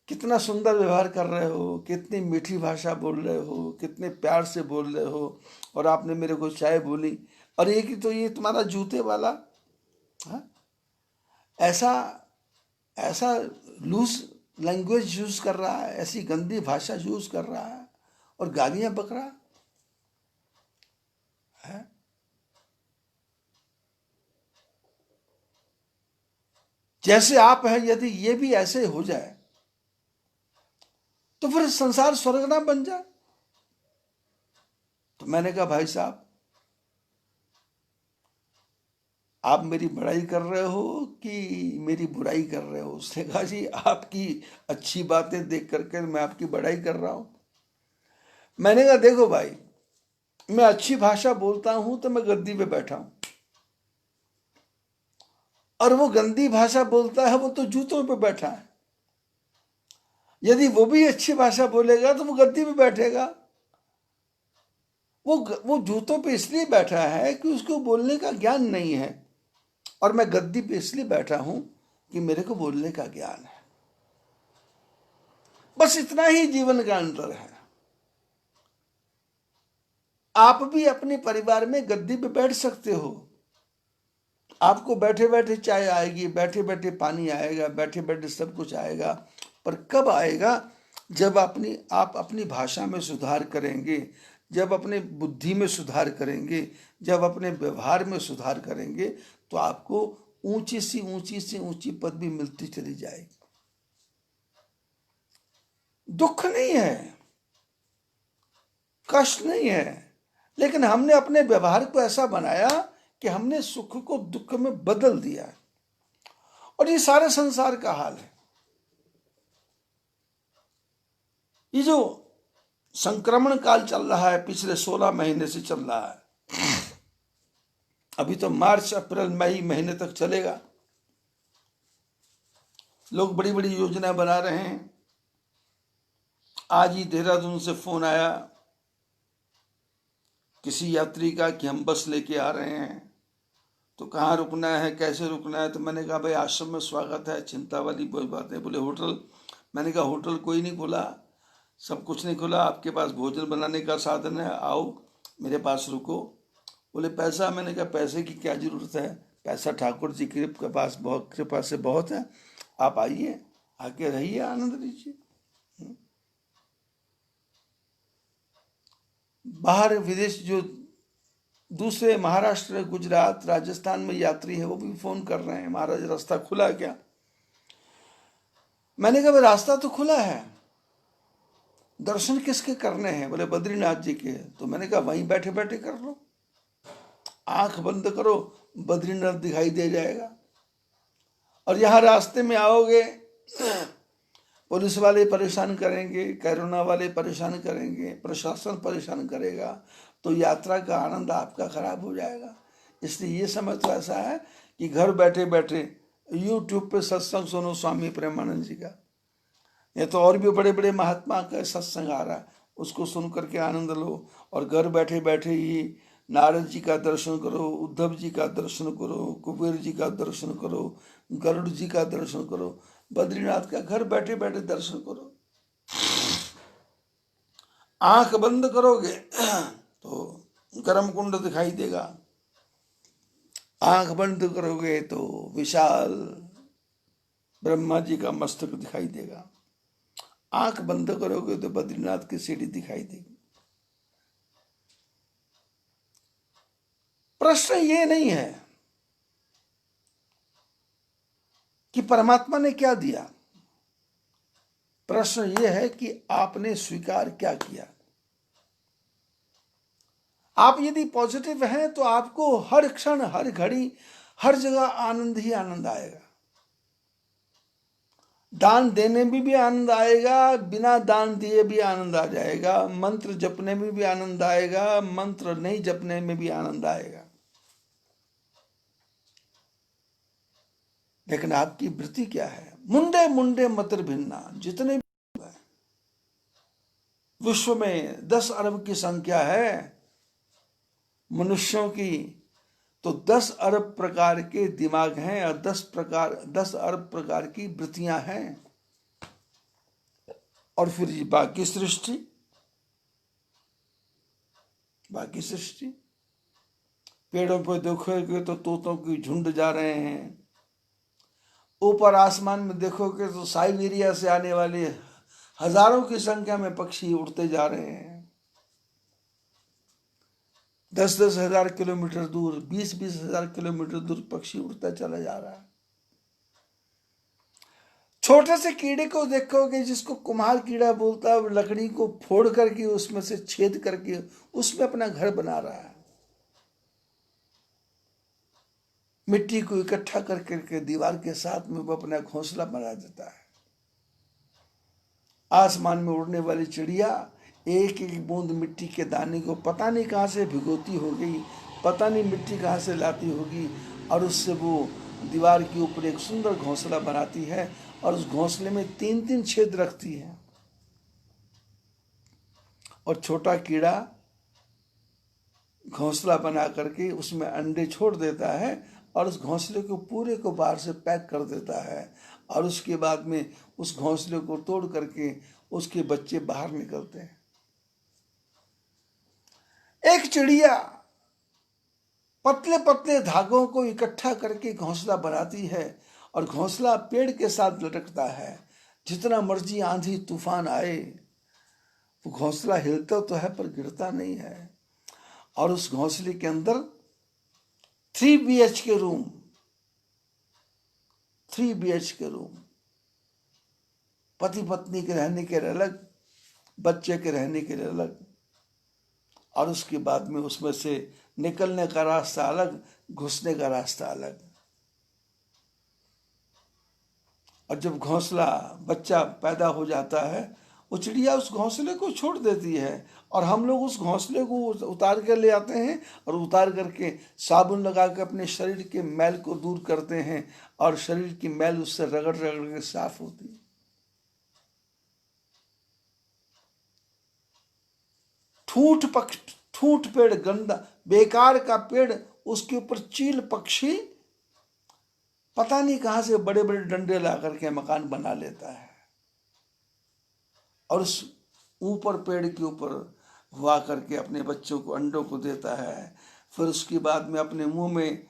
कितना सुंदर व्यवहार कर रहे हो, कितनी मीठी भाषा बोल रहे हो, कितने प्यार से बोल रहे हो, और आपने मेरे को चाय बोली, और एक ही तो ये तुम्हारा जूते वाला, हाँ? ऐसा ऐसा लूज लैंग्वेज यूज कर रहा है, ऐसी गंदी भाषा यूज कर रहा है और गालियां बक रहा है। जैसे आप हैं, यदि ये भी ऐसे हो जाए तो फिर संसार स्वर्ग ना बन जाए। तो मैंने कहा भाई साहब आप मेरी बड़ाई कर रहे हो कि मेरी बुराई कर रहे हो? उसने कहा जी आपकी अच्छी बातें देख करके मैं आपकी बड़ाई कर रहा हूं। मैंने कहा देखो भाई, मैं अच्छी भाषा बोलता हूं तो मैं गद्दी पे बैठा हूं, और वो गंदी भाषा बोलता है वो तो जूतों पे बैठा है। यदि वो भी अच्छी भाषा बोलेगा तो वो गद्दी पे बैठेगा। वो जूतों पे इसलिए बैठा है कि उसको बोलने का ज्ञान नहीं है, और मैं गद्दी पे इसलिए बैठा हूं कि मेरे को बोलने का ज्ञान है। बस इतना ही जीवन का अंतर है। आप भी अपने परिवार में गद्दी पे बैठ सकते हो। आपको बैठे बैठे चाय आएगी, बैठे बैठे पानी आएगा, बैठे बैठे सब कुछ आएगा, पर कब आएगा? जब आप अपनी भाषा में सुधार करेंगे, जब अपने बुद्धि में सुधार करेंगे, जब अपने व्यवहार में सुधार करेंगे, तो आपको ऊंची से ऊंची पद भी मिलती चली जाएगी। दुख नहीं है, कष्ट नहीं है, लेकिन हमने अपने व्यवहार को ऐसा बनाया कि हमने सुख को दुख में बदल दिया है। और ये सारे संसार का हाल है। ये जो संक्रमण काल चल रहा है, पिछले 16 महीने से चल रहा है, अभी तो मार्च अप्रैल मई महीने तक चलेगा। लोग बड़ी बड़ी योजना बना रहे हैं। आज ही देहरादून से फोन आया किसी यात्री का कि हम बस लेके आ रहे हैं, तो कहाँ रुकना है, कैसे रुकना है? तो मैंने कहा भाई आश्रम में स्वागत है, चिंता वाली कोई बात नहीं। बोले होटल? मैंने कहा होटल कोई नहीं खुला, सब कुछ नहीं खुला, आपके पास भोजन बनाने का साधन है, आओ मेरे पास रुको। बोले पैसा? मैंने कहा पैसे की क्या जरूरत है, पैसा ठाकुर जी के पास बहुत, कृपा से बहुत है, आप आइए, आके रहिए, आनंद लीजिए। बाहर विदेश जो दूसरे महाराष्ट्र, गुजरात, राजस्थान में यात्री है, वो भी फोन कर रहे हैं महाराज रास्ता खुला क्या? मैंने कहा रास्ता तो खुला है, दर्शन किसके करने हैं? बोले बद्रीनाथ जी के। तो मैंने कहा वहीं बैठे बैठे कर लो, आंख बंद करो, बद्रीनाथ दिखाई दे जाएगा। और यहाँ रास्ते में आओगे, पुलिस वाले परेशान करेंगे, कोरोना वाले परेशान करेंगे, प्रशासन परेशान करेगा, तो यात्रा का आनंद आपका खराब हो जाएगा। इसलिए ये समय तो ऐसा है कि घर बैठे बैठे YouTube पे सत्संग सुनो स्वामी प्रेमानंद जी का। ये तो और भी बड़े बड़े महात्मा का सत्संग आ रहा है, उसको सुन करके आनंद लो। और घर बैठे बैठे ही नारद जी का दर्शन करो, उद्धव जी का दर्शन करो, कुबेर जी का दर्शन करो, गरुड़ जी का दर्शन करो, बद्रीनाथ का घर बैठे बैठे दर्शन करो। आंख बंद करोगे तो गर्म कुंड दिखाई देगा, आंख बंद करोगे तो विशाल ब्रह्मा जी का मस्तक दिखाई देगा, आंख बंद करोगे तो बद्रीनाथ की सीढ़ी दिखाई देगी। प्रश्न ये नहीं है कि परमात्मा ने क्या दिया, प्रश्न ये है कि आपने स्वीकार क्या किया। आप यदि पॉजिटिव हैं तो आपको हर क्षण, हर घड़ी, हर जगह आनंद ही आनंद आएगा। दान देने में भी आनंद आएगा, बिना दान दिए भी आनंद आ जाएगा, मंत्र जपने में भी आनंद आएगा, मंत्र नहीं जपने में भी आनंद आएगा। लेकिन आपकी वृत्ति क्या है? मुंडे मुंडे मतिर भिन्ना, जितने विश्व में 10 अरब की संख्या है मनुष्यों की, तो 10 अरब प्रकार के दिमाग हैं और 10 अरब प्रकार की वृत्तियां हैं। और फिर ये बाकी सृष्टि पेड़ों पर देखोगे तो तोतों की झुंड जा रहे हैं, ऊपर आसमान में देखोगे तो साइबेरिया से आने वाले हजारों की संख्या में पक्षी उड़ते जा रहे हैं। 10-10 हजार किलोमीटर दूर, 20-20 हजार किलोमीटर दूर पक्षी उड़ता चला जा रहा है। छोटे से कीड़े को देखोगे जिसको कुम्हार कीड़ा बोलता है, लकड़ी को फोड़ करके उसमें से छेद करके उसमें अपना घर बना रहा है। मिट्टी को इकट्ठा करके दीवार के साथ में वो अपना घोंसला बना देता है। आसमान में उड़ने वाली चिड़िया एक एक बूंद मिट्टी के दाने को पता नहीं कहाँ से भिगोती होगी, पता नहीं मिट्टी कहाँ से लाती होगी, और उससे वो दीवार के ऊपर एक सुंदर घोंसला बनाती है और उस घोंसले में 3-3 छेद रखती है। और छोटा कीड़ा घोंसला बना करके उसमें अंडे छोड़ देता है और उस घोंसले को पूरे को बाहर से पैक कर देता है, और उसके बाद में उस घोंसले को तोड़ करके उसके बच्चे बाहर निकलते हैं। एक चिड़िया पतले पतले धागों को इकट्ठा करके घोंसला बनाती है और घोंसला पेड़ के साथ लटकता है। जितना मर्जी आंधी तूफान आए वो घोंसला हिलता तो है पर गिरता नहीं है। और उस घोंसले के अंदर 3 BHK रूम, 3 BHK रूम, पति पत्नी के रहने के लिए अलग, बच्चे के रहने के लिए अलग, और उसके बाद में उसमें से निकलने का रास्ता अलग, घुसने का रास्ता अलग। और जब घोंसला बच्चा पैदा हो जाता है, वो चिड़िया उस घोंसले को छोड़ देती है और हम लोग उस घोंसले को उतार कर ले आते हैं और उतार करके साबुन लगा के अपने शरीर के मैल को दूर करते हैं और शरीर की मैल उससे रगड़ रगड़ के साफ होती है। ठूठ पेड़ गंदा बेकार का पेड़, उसके ऊपर चील पक्षी पता नहीं कहां से बड़े बड़े डंडे ला करके मकान बना लेता है और उस ऊपर पेड़ के ऊपर हुआ करके अपने बच्चों को अंडों को देता है। फिर उसके बाद में अपने मुंह में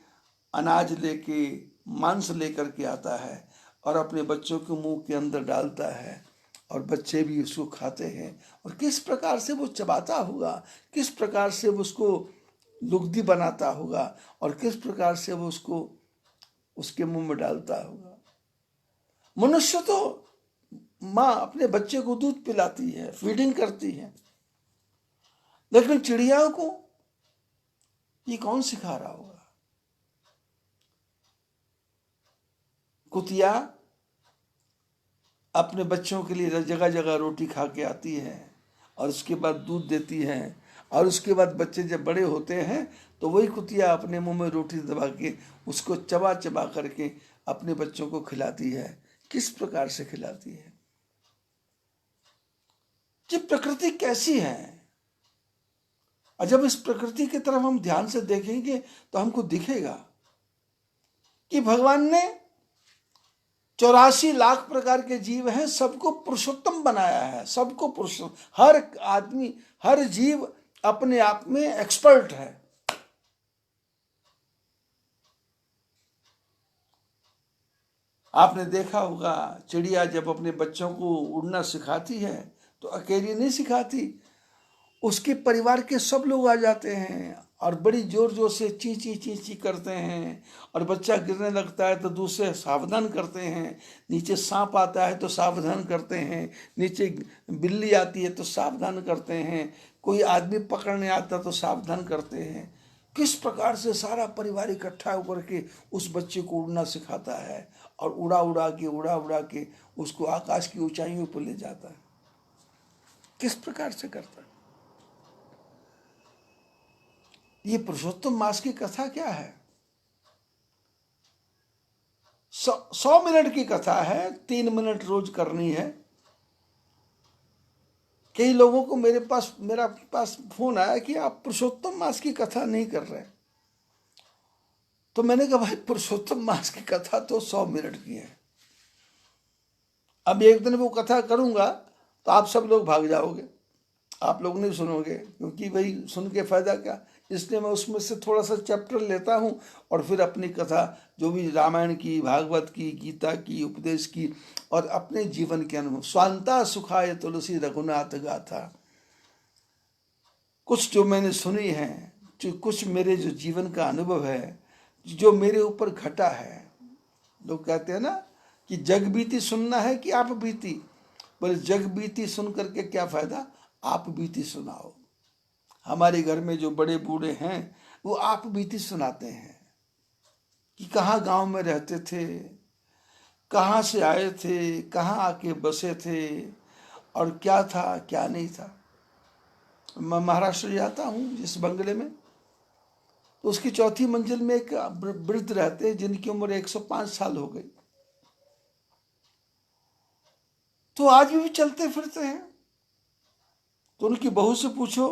अनाज लेके मांस लेकर के आता है और अपने बच्चों के मुंह के अंदर डालता है और बच्चे भी उसको खाते हैं। और किस प्रकार से वो चबाता होगा, किस प्रकार से वो उसको लुगदी बनाता होगा और किस प्रकार से वो उसको उसके मुंह में डालता होगा। मनुष्य तो माँ अपने बच्चे को दूध पिलाती है, फीडिंग करती है, लेकिन चिड़ियाओं को ये कौन सिखा रहा होगा? कुतिया अपने बच्चों के लिए जगह जगह रोटी खा के आती है और उसके बाद दूध देती है और उसके बाद बच्चे जब बड़े होते हैं तो वही कुतिया अपने मुंह में रोटी दबा के उसको चबा चबा करके अपने बच्चों को खिलाती है। किस प्रकार से खिलाती है? ये प्रकृति कैसी है? और जब इस प्रकृति की तरफ हम ध्यान से देखेंगे तो हमको दिखेगा कि भगवान ने 84 लाख प्रकार के जीव हैं, सबको पुरुषोत्तम बनाया है, सबको पुरुषोत्तम। हर आदमी, हर जीव अपने आप में एक्सपर्ट है। आपने देखा होगा चिड़िया जब अपने बच्चों को उड़ना सिखाती है तो अकेली नहीं सिखाती, उसके परिवार के सब लोग आ जाते हैं और बड़ी जोर जोर से ची ची ची ची करते हैं और बच्चा गिरने लगता है तो दूसरे सावधान करते हैं, नीचे सांप आता है तो सावधान करते हैं, नीचे बिल्ली आती है तो सावधान करते हैं, कोई आदमी पकड़ने आता तो सावधान करते हैं। किस प्रकार से सारा परिवार इकट्ठा होकर के उस बच्चे को उड़ना सिखाता है और उड़ा उड़ा के उसको आकाश की ऊंचाइयों पर ले जाता है। किस प्रकार से करता है। ये पुरुषोत्तम मास की कथा क्या है? 100 मिनट की कथा है, 3 मिनट रोज करनी है। कई लोगों को मेरा पास फोन आया कि आप पुरुषोत्तम मास की कथा नहीं कर रहे। तो मैंने कहा भाई पुरुषोत्तम मास की कथा तो 100 मिनट की है। अब एक दिन वो कथा करूंगा तो आप सब लोग भाग जाओगे, आप लोग नहीं सुनोगे, क्योंकि भाई सुन के फायदा क्या। इसलिए मैं उसमें से थोड़ा सा चैप्टर लेता हूँ और फिर अपनी कथा जो भी रामायण की, भागवत की, गीता की, उपदेश की और अपने जीवन के अनुभव, स्वांता सुखाय तुलसी रघुनाथ गाथा, कुछ जो मैंने सुनी है, जो कुछ मेरे जो जीवन का अनुभव है, जो मेरे ऊपर घटा है। लोग कहते हैं ना कि जग बीती सुनना है कि आप बीती। बोले जग बीती सुन करके क्या फायदा, आप बीती सुनाओ। हमारे घर में जो बड़े बूढ़े हैं वो आप बीती सुनाते हैं कि कहाँ गांव में रहते थे, कहाँ से आए थे, कहाँ आके बसे थे और क्या था क्या नहीं था। मैं महाराष्ट्र जाता हूँ जिस बंगले में, तो उसकी 4थी मंजिल में एक वृद्ध रहते हैं जिनकी उम्र 105 साल हो गई। तो आज भी चलते फिरते हैं। तो उनकी बहू से पूछो,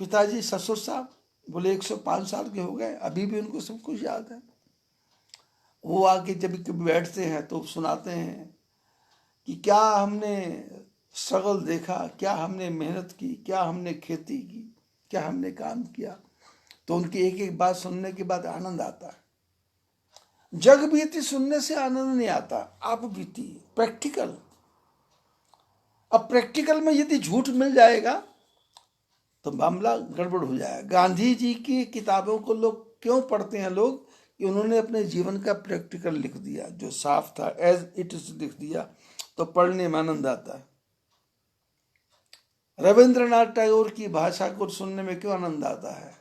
पिताजी ससुर साहब, बोले 105 साल के हो गए, अभी भी उनको सब कुछ याद है। वो आके जब कभी बैठते हैं तो सुनाते हैं कि क्या हमने स्ट्रगल देखा, क्या हमने मेहनत की, क्या हमने खेती की, क्या हमने काम किया। तो उनकी एक एक बात सुनने के बाद आनंद आता है। जग बीती सुनने से आनंद नहीं आता, आप बीती प्रैक्टिकल। अब प्रैक्टिकल में यदि झूठ मिल जाएगा तो मामला गड़बड़ हो जाएगा। गांधी जी की किताबों को लोग क्यों पढ़ते हैं? लोग कि उन्होंने अपने जीवन का प्रैक्टिकल लिख दिया, जो साफ था एज इट इज लिख दिया, तो पढ़ने में आनंद आता है। रविंद्रनाथ टैगोर की भाषा को सुनने में क्यों आनंद आता है?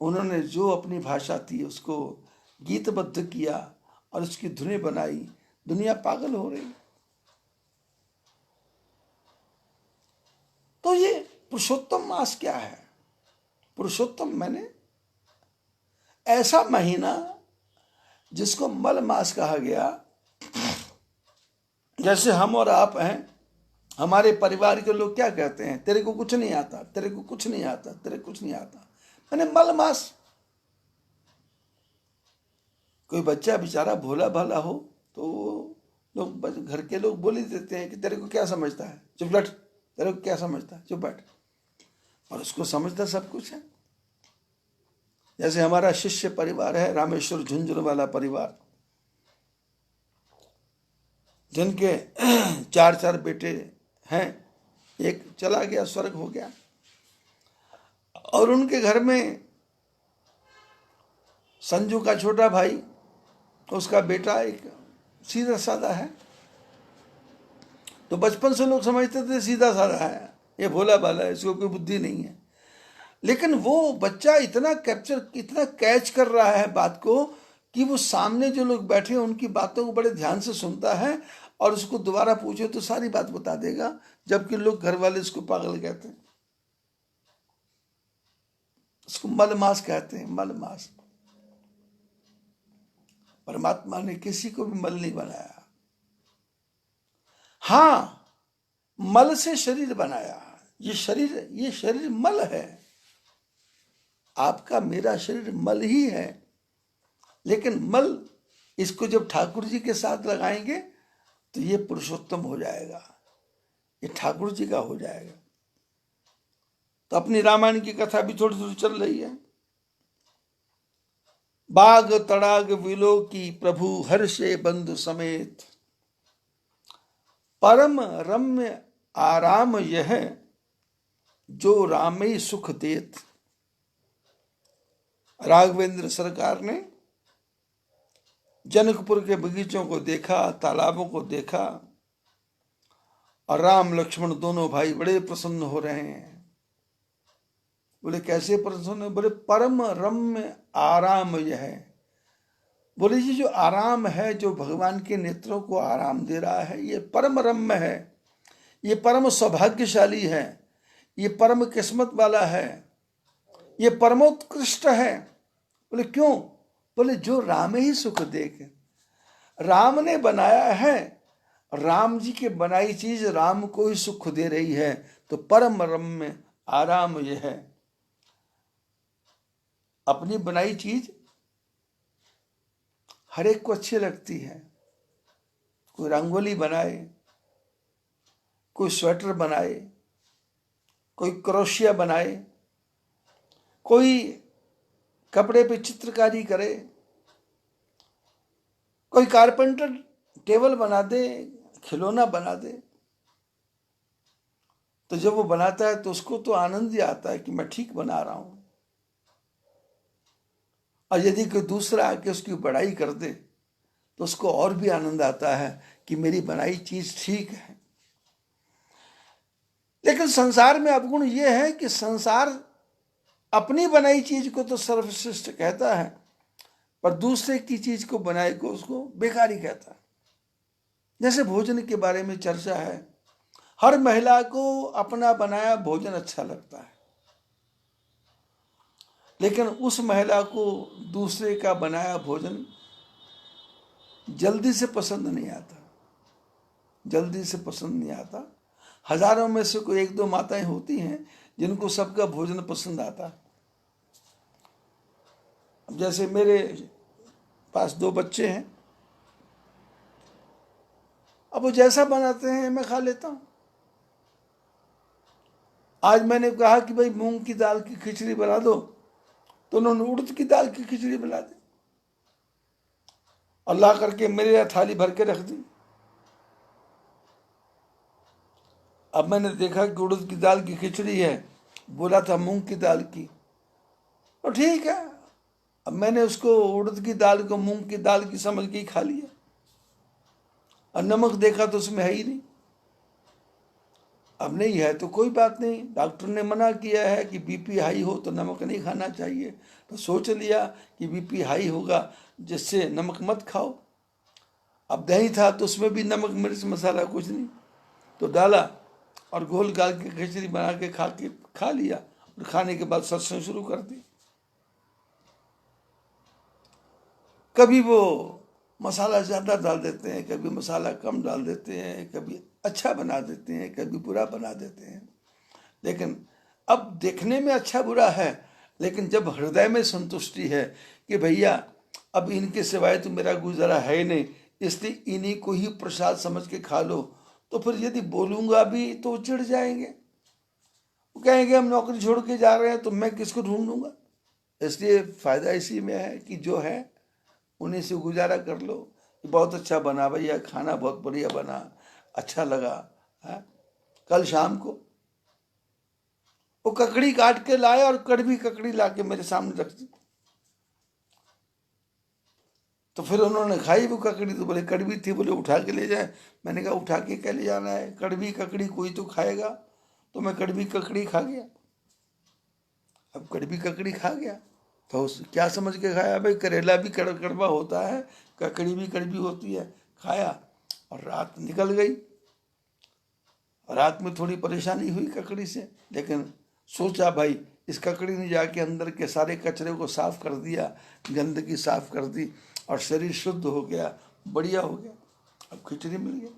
उन्होंने जो अपनी भाषा थी उसको गीतबद्ध किया और उसकी धुनें बनाई। दुनिया पागल हो रही। तो ये पुरुषोत्तम मास क्या है? पुरुषोत्तम मैंने ऐसा महीना जिसको मल मास कहा गया। जैसे हम और आप हैं, हमारे परिवार के लोग क्या कहते हैं? तेरे को कुछ नहीं आता, तेरे को कुछ नहीं आता, तेरे को कुछ नहीं आता। मैंने मल मास। कोई बच्चा बेचारा भोला भाला हो तो लोग, घर के लोग बोल ही देते हैं कि तेरे को क्या समझता है, चुप बैठ, तेरे को क्या समझता है, चुप बैठ। और उसको समझता सब कुछ है। जैसे हमारा शिष्य परिवार है, रामेश्वर झुंझुनू वाला परिवार, जिनके 4 बेटे हैं, एक चला गया, स्वर्ग हो गया, और उनके घर में संजू का छोटा भाई, उसका बेटा एक सीधा साधा है। तो बचपन से लोग समझते थे सीधा साधा है, ये भोला भाला है, इसको कोई बुद्धि नहीं है। लेकिन वो बच्चा इतना कैच कर रहा है बात को कि वो सामने जो लोग बैठे हैं उनकी बातों को बड़े ध्यान से सुनता है और उसको दोबारा पूछो तो सारी बात बता देगा, जबकि लोग घर वाले इसको पागल कहते हैं। इसको मलमास कहते हैं, मलमास। परमात्मा ने किसी को भी मल नहीं बनाया। हाँ, मल से शरीर बनाया। ये शरीर मल है। आपका मेरा शरीर मल ही है, लेकिन मल इसको जब ठाकुर जी के साथ लगाएंगे तो ये पुरुषोत्तम हो जाएगा, ये ठाकुर जी का हो जाएगा। तो अपनी रामायण की कथा भी थोड़ी थोड़ी चल रही है। बाग तड़ाग विलो की प्रभु हर्षे बंधु समेत, परम रम्य आराम यह जो रामे सुख देत। राघवेंद्र सरकार ने जनकपुर के बगीचों को देखा, तालाबों को देखा, और राम लक्ष्मण दोनों भाई बड़े प्रसन्न हो रहे हैं। बोले कैसे प्रसन्न है? बोले परम रम्य आराम यह है। बोले ये जो आराम है, जो भगवान के नेत्रों को आराम दे रहा है, ये परम रम्य है, ये परम सौभाग्यशाली है, ये परम किस्मत वाला है, ये परमोत्कृष्ट है। बोले क्यों? बोले जो राम ही सुख देखे, राम ने बनाया है, राम जी के बनाई चीज राम को ही सुख दे रही है, तो परम रम्य आराम यह है। अपनी बनाई चीज हर एक को अच्छी लगती है। कोई रंगोली बनाए, कोई स्वेटर बनाए, कोई क्रोशिया बनाए, कोई कपड़े पे चित्रकारी करे, कोई कारपेंटर टेबल बना दे, खिलौना बना दे। तो जब वो बनाता है तो उसको तो आनंद ही आता है कि मैं ठीक बना रहा हूं। और यदि कोई दूसरा आके उसकी बड़ाई कर दे तो उसको और भी आनंद आता है कि मेरी बनाई चीज ठीक है। लेकिन संसार में अवगुण यह है कि संसार अपनी बनाई चीज को तो सर्वश्रेष्ठ कहता है, पर दूसरे की चीज को बनाए को उसको बेकार ही कहता है। जैसे भोजन के बारे में चर्चा है, हर महिला को अपना बनाया भोजन अच्छा लगता है, लेकिन उस महिला को दूसरे का बनाया भोजन जल्दी से पसंद नहीं आता, जल्दी से पसंद नहीं आता। हजारों में से कोई एक दो माताएं होती हैं जिनको सबका भोजन पसंद आता है। अब जैसे मेरे पास 2 बच्चे हैं, अब वो जैसा बनाते हैं मैं खा लेता हूं। आज मैंने कहा कि भाई मूंग की दाल की खिचड़ी बना दो, तो उन्होंने उड़द की दाल की खिचड़ी बना दी और ला करके मेरे यहाँ थाली भर के रख दी। अब मैंने देखा कि उड़द की दाल की खिचड़ी है, बोला था मूंग की दाल की, तो ठीक है। अब मैंने उसको उड़द की दाल को मूंग की दाल की समझ के ही खा लिया, और नमक देखा तो उसमें है ही नहीं। अब नहीं है तो कोई बात नहीं, डॉक्टर ने मना किया है कि बीपी हाई हो तो नमक नहीं खाना चाहिए, तो सोच लिया कि बीपी हाई होगा जिससे नमक मत खाओ। अब दही था तो उसमें भी नमक मिर्च मसाला कुछ नहीं, तो डाला और घोल गाल के खिचड़ी बना के खा लिया, और खाने के बाद सत्संग शुरू कर दी। कभी वो मसाला ज़्यादा डाल देते हैं, कभी मसाला कम डाल देते हैं, कभी अच्छा बना देते हैं, कभी बुरा बना देते हैं। लेकिन अब देखने में अच्छा बुरा है, लेकिन जब हृदय में संतुष्टि है कि भैया अब इनके सिवाय तो मेरा गुजारा है नहीं, इसलिए इन्हीं को ही प्रसाद समझ के खा लो, तो फिर यदि बोलूंगा भी तो चिढ़ जाएंगे, वो कहेंगे हम नौकरी छोड़ के जा रहे हैं तो मैं किसको ढूंढूंगा। इसलिए फायदा इसी में है कि जो है उन्हीं से गुजारा कर लो। बहुत अच्छा बना भैया, खाना बहुत बढ़िया बना, अच्छा लगा है। कल शाम को वो ककड़ी काट के लाए और कड़वी ककड़ी ला के मेरे सामने रख दी, तो फिर उन्होंने खाई वो ककड़ी, तो बोले कड़वी थी, बोले उठा के ले जाए। मैंने कहा उठा के क्या ले जाना है, कड़वी ककड़ी कोई तो खाएगा, तो मैं कड़वी ककड़ी खा गया। अब कड़वी ककड़ी खा गया तो क्या समझ के खाया, भाई करेला भी कड़वा होता है, ककड़ी भी कड़वी होती है, खाया और रात निकल गई। रात में थोड़ी परेशानी हुई ककड़ी से, लेकिन सोचा भाई इस ककड़ी ने जाके अंदर के सारे कचरे को साफ कर दिया, गंदगी साफ कर दी और शरीर शुद्ध हो गया, बढ़िया हो गया। अब खिचड़ी मिल गई।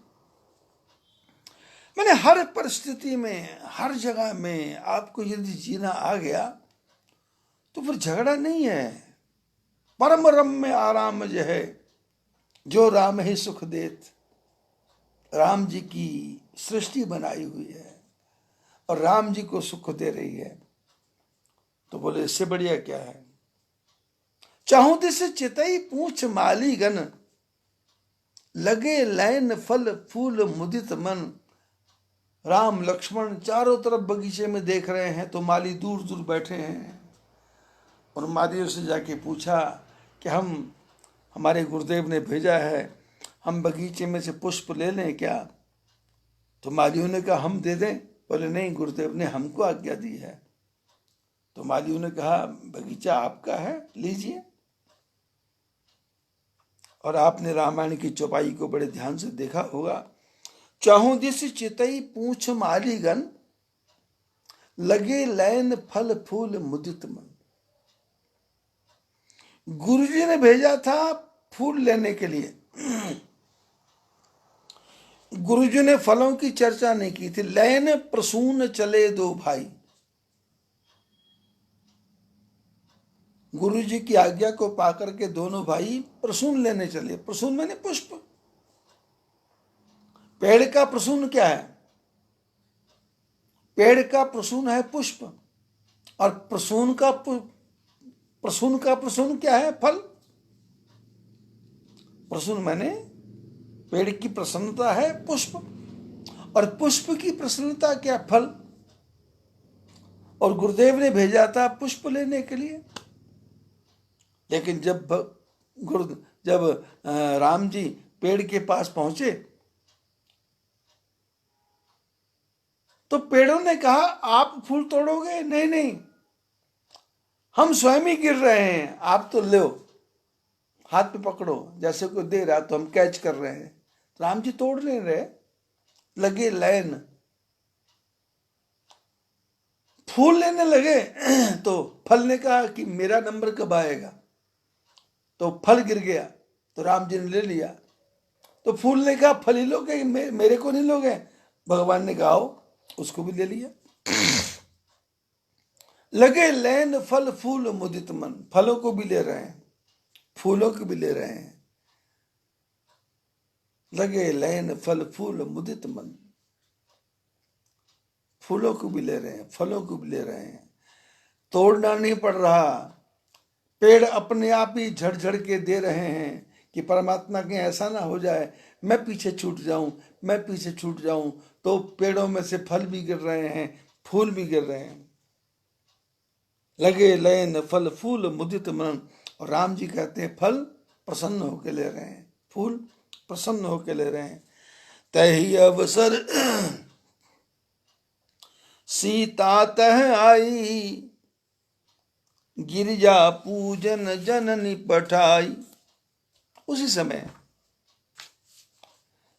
मैंने हर परिस्थिति में, हर जगह में आपको यदि जीना आ गया तो फिर झगड़ा नहीं है। परम रम्य आराम जो है, जो राम ही सुख देत। राम जी की सृष्टि बनाई हुई है और राम जी को सुख दे रही है, तो बोले इससे बढ़िया क्या है। चाहूं दिस चितई पूछ माली गन, लगे लैन फल फूल मुदित मन। राम लक्ष्मण चारों तरफ बगीचे में देख रहे हैं, तो माली दूर दूर बैठे हैं, और मालियों से जाके पूछा कि हमारे गुरुदेव ने भेजा है, हम बगीचे में से पुष्प ले लें क्या। तो मालियों ने कहा हम दे दें। बोले नहीं, गुरुदेव ने हमको आज्ञा दी है। तो तो मालियों ने कहा बगीचा आपका है, लीजिए। और आपने रामायण की चौपाई को बड़े ध्यान से देखा होगा। चाहूं दिस चितई पूछ मालीगन, लगे लैन फल फूल मुदित मन। गुरुजी ने भेजा था फूल लेने के लिए। गुरुजी ने फलों की चर्चा नहीं की थी। लैन प्रसून चले दो भाई। गुरुजी की आज्ञा को पाकर के दोनों भाई प्रसून लेने चले। प्रसून माने पुष्प। पेड़ का प्रसून क्या है? पेड़ का प्रसून है पुष्प, और प्रसून का प्रसून क्या है? फल। प्रसून माने पेड़ की प्रसन्नता है पुष्प, और पुष्प की प्रसन्नता क्या? फल। और गुरुदेव ने भेजा था पुष्प लेने के लिए। लेकिन जब राम जी पेड़ के पास पहुंचे तो पेड़ों ने कहा आप फूल तोड़ोगे? नहीं नहीं, हम स्वयं ही गिर रहे हैं, आप तो लो, हाथ पे पकड़ो। जैसे कोई दे रहा तो हम कैच कर रहे हैं। तो राम जी तोड़ नहीं रहे, लगे लाइन, फूल लेने लगे। तो फल ने कहा कि मेरा नंबर कब आएगा? तो फल गिर गया, तो राम जी ने ले लिया। तो फूल ने कहा फल ही लोगे, मेरे को नहीं लोगे? भगवान ने कहा उसको भी ले लिया। लगे लैन फल फूल मुदित मन। फलों को भी ले रहे हैं, फूलों को भी ले रहे हैं। लगे लैन फल फूल मुदित मन। फूलों को भी ले रहे हैं, फलों को भी ले रहे हैं। तोड़ना नहीं पड़ रहा, पेड़ अपने आप ही झड़ के दे रहे हैं कि परमात्मा के ऐसा ना हो जाए मैं पीछे छूट जाऊं, मैं पीछे छूट जाऊं। तो पेड़ों में से फल भी गिर रहे हैं, फूल भी गिर रहे हैं। लगे लैन फल फूल मुदित मन। और राम जी कहते हैं फल प्रसन्न होके ले रहे हैं, फूल प्रसन्न होके ले रहे हैं। तही अवसर सीता तह आई, गिरिजा पूजन जननी पठाई। उसी समय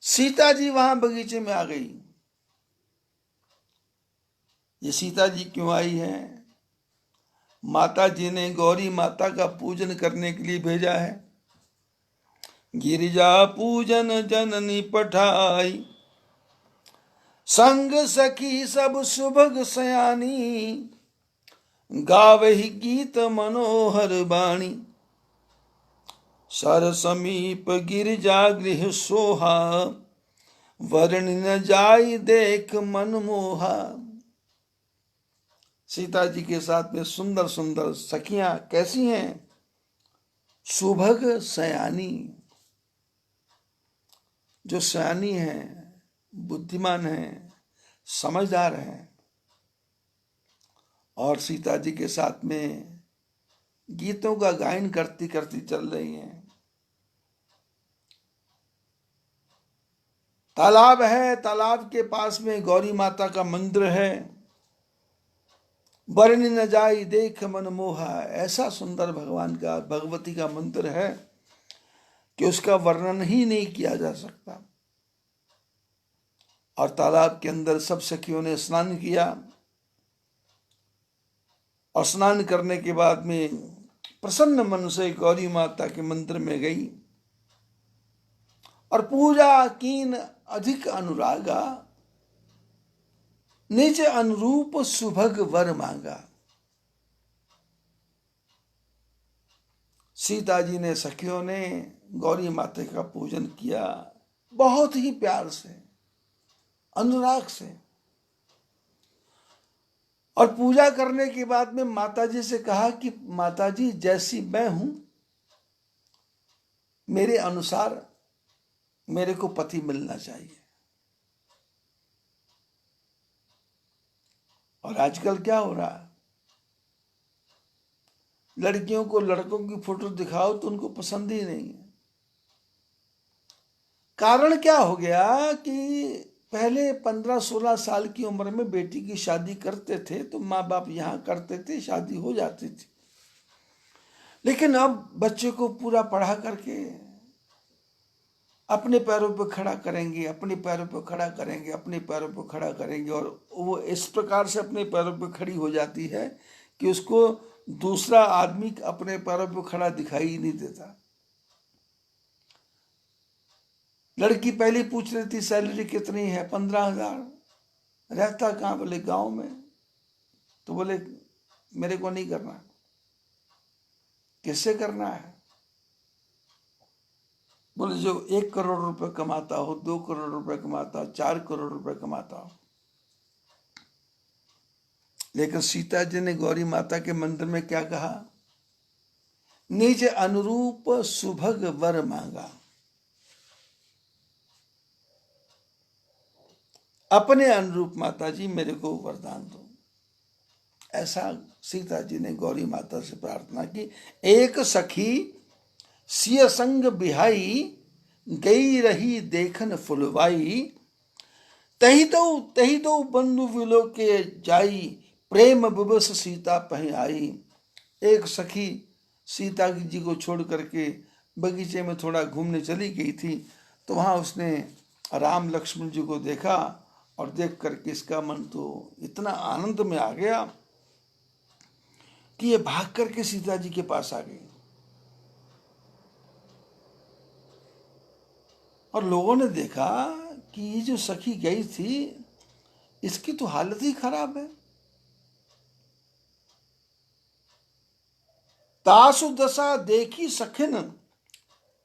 सीता जी वहां बगीचे में आ गई। ये सीता जी क्यों आई है? माता जी ने गौरी माता का पूजन करने के लिए भेजा है। गिरिजा पूजन जननी पठाई, संग सखी सब सुभग सयानी, गावहि गीत मनोहर बाणी। सर समीप गिरिजा गृह सोहा, वर्णि न जाई देख मन मोहा। सीता जी के साथ में सुंदर सुंदर सखियां कैसी हैं? सुभग सयानी। जो सयानी है, बुद्धिमान है, समझदार है। और सीता जी के साथ में गीतों का गायन करती करती चल रही हैं। तालाब है, तालाब के पास में गौरी माता का मंदिर है। वर्णि न जाई देख मन मोहा। ऐसा सुंदर भगवान का, भगवती का मंदिर है कि उसका वर्णन ही नहीं किया जा सकता। और तालाब के अंदर सब सखियों ने स्नान किया, और स्नान करने के बाद में प्रसन्न मन से गौरी माता के मंदिर में गई और पूजा कीन अधिक अनुरागा, निज अनुरूप सुभग वर मांगा। सीता जी ने, सखियों ने गौरी माता का पूजन किया बहुत ही प्यार से, अनुराग से। और पूजा करने के बाद में माता जी से कहा कि माता जी जैसी मैं हूं, मेरे अनुसार मेरे को पति मिलना चाहिए। और आजकल क्या हो रहा है, लड़कियों को लड़कों की फोटो दिखाओ तो उनको पसंद ही नहीं है। कारण क्या हो गया कि पहले 15-16 साल की उम्र में बेटी की शादी करते थे तो माँ बाप यहाँ करते थे, शादी हो जाती थी। लेकिन अब बच्चे को पूरा पढ़ा करके अपने पैरों पर खड़ा करेंगे, अपने पैरों पर खड़ा करेंगे, अपने पैरों पर खड़ा करेंगे, और वो इस प्रकार से अपने पैरों पर खड़ी हो जाती है कि उसको दूसरा आदमी अपने पैरों पर खड़ा दिखाई ही नहीं देता। लड़की पहले पूछ रही थी सैलरी कितनी है, 15,000। रहता कहाँ? बोले गांव में। तो बोले मेरे को नहीं करना। किससे करना है? बोले जो 1 करोड़ रुपए कमाता हो, 2 करोड़ रुपए कमाता हो, 4 करोड़ रुपए कमाता हो। लेकिन सीता जी ने गौरी माता के मंदिर में क्या कहा? निज अनुरूप सुभग वर मांगा। अपने अनुरूप माता जी मेरे को वरदान दो। ऐसा सीता जी ने गौरी माता से प्रार्थना की। एक सखी सिय संग बिहाई, गई रही देखन फुलवाई। तही दो बंधु विलो के जाई, प्रेम विवश सीता पहीं आई। एक सखी सीता जी को छोड़ करके बगीचे में थोड़ा घूमने चली गई थी, तो वहां उसने राम लक्ष्मण जी को देखा, और देख करके इसका मन तो इतना आनंद में आ गया कि ये भाग करके सीता जी के पास आ गई। और लोगों ने देखा कि ये जो सखी गई थी, इसकी तो हालत ही खराब है। तासु दशा देखी सखिन,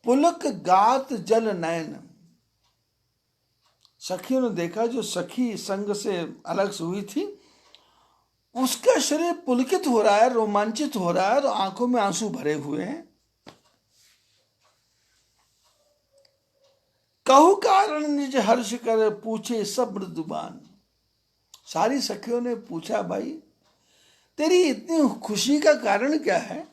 पुलक गात जल नयन। सखियों ने देखा, जो सखी संग से अलग से हुई थी, उसका शरीर पुलकित हो रहा है, रोमांचित हो रहा है, और आंखों में आंसू भरे हुए हैं। कहु कारण निज हर्ष कर, पूछे सब मृदुबान। सारी सखियों ने पूछा, भाई तेरी इतनी खुशी का कारण क्या है?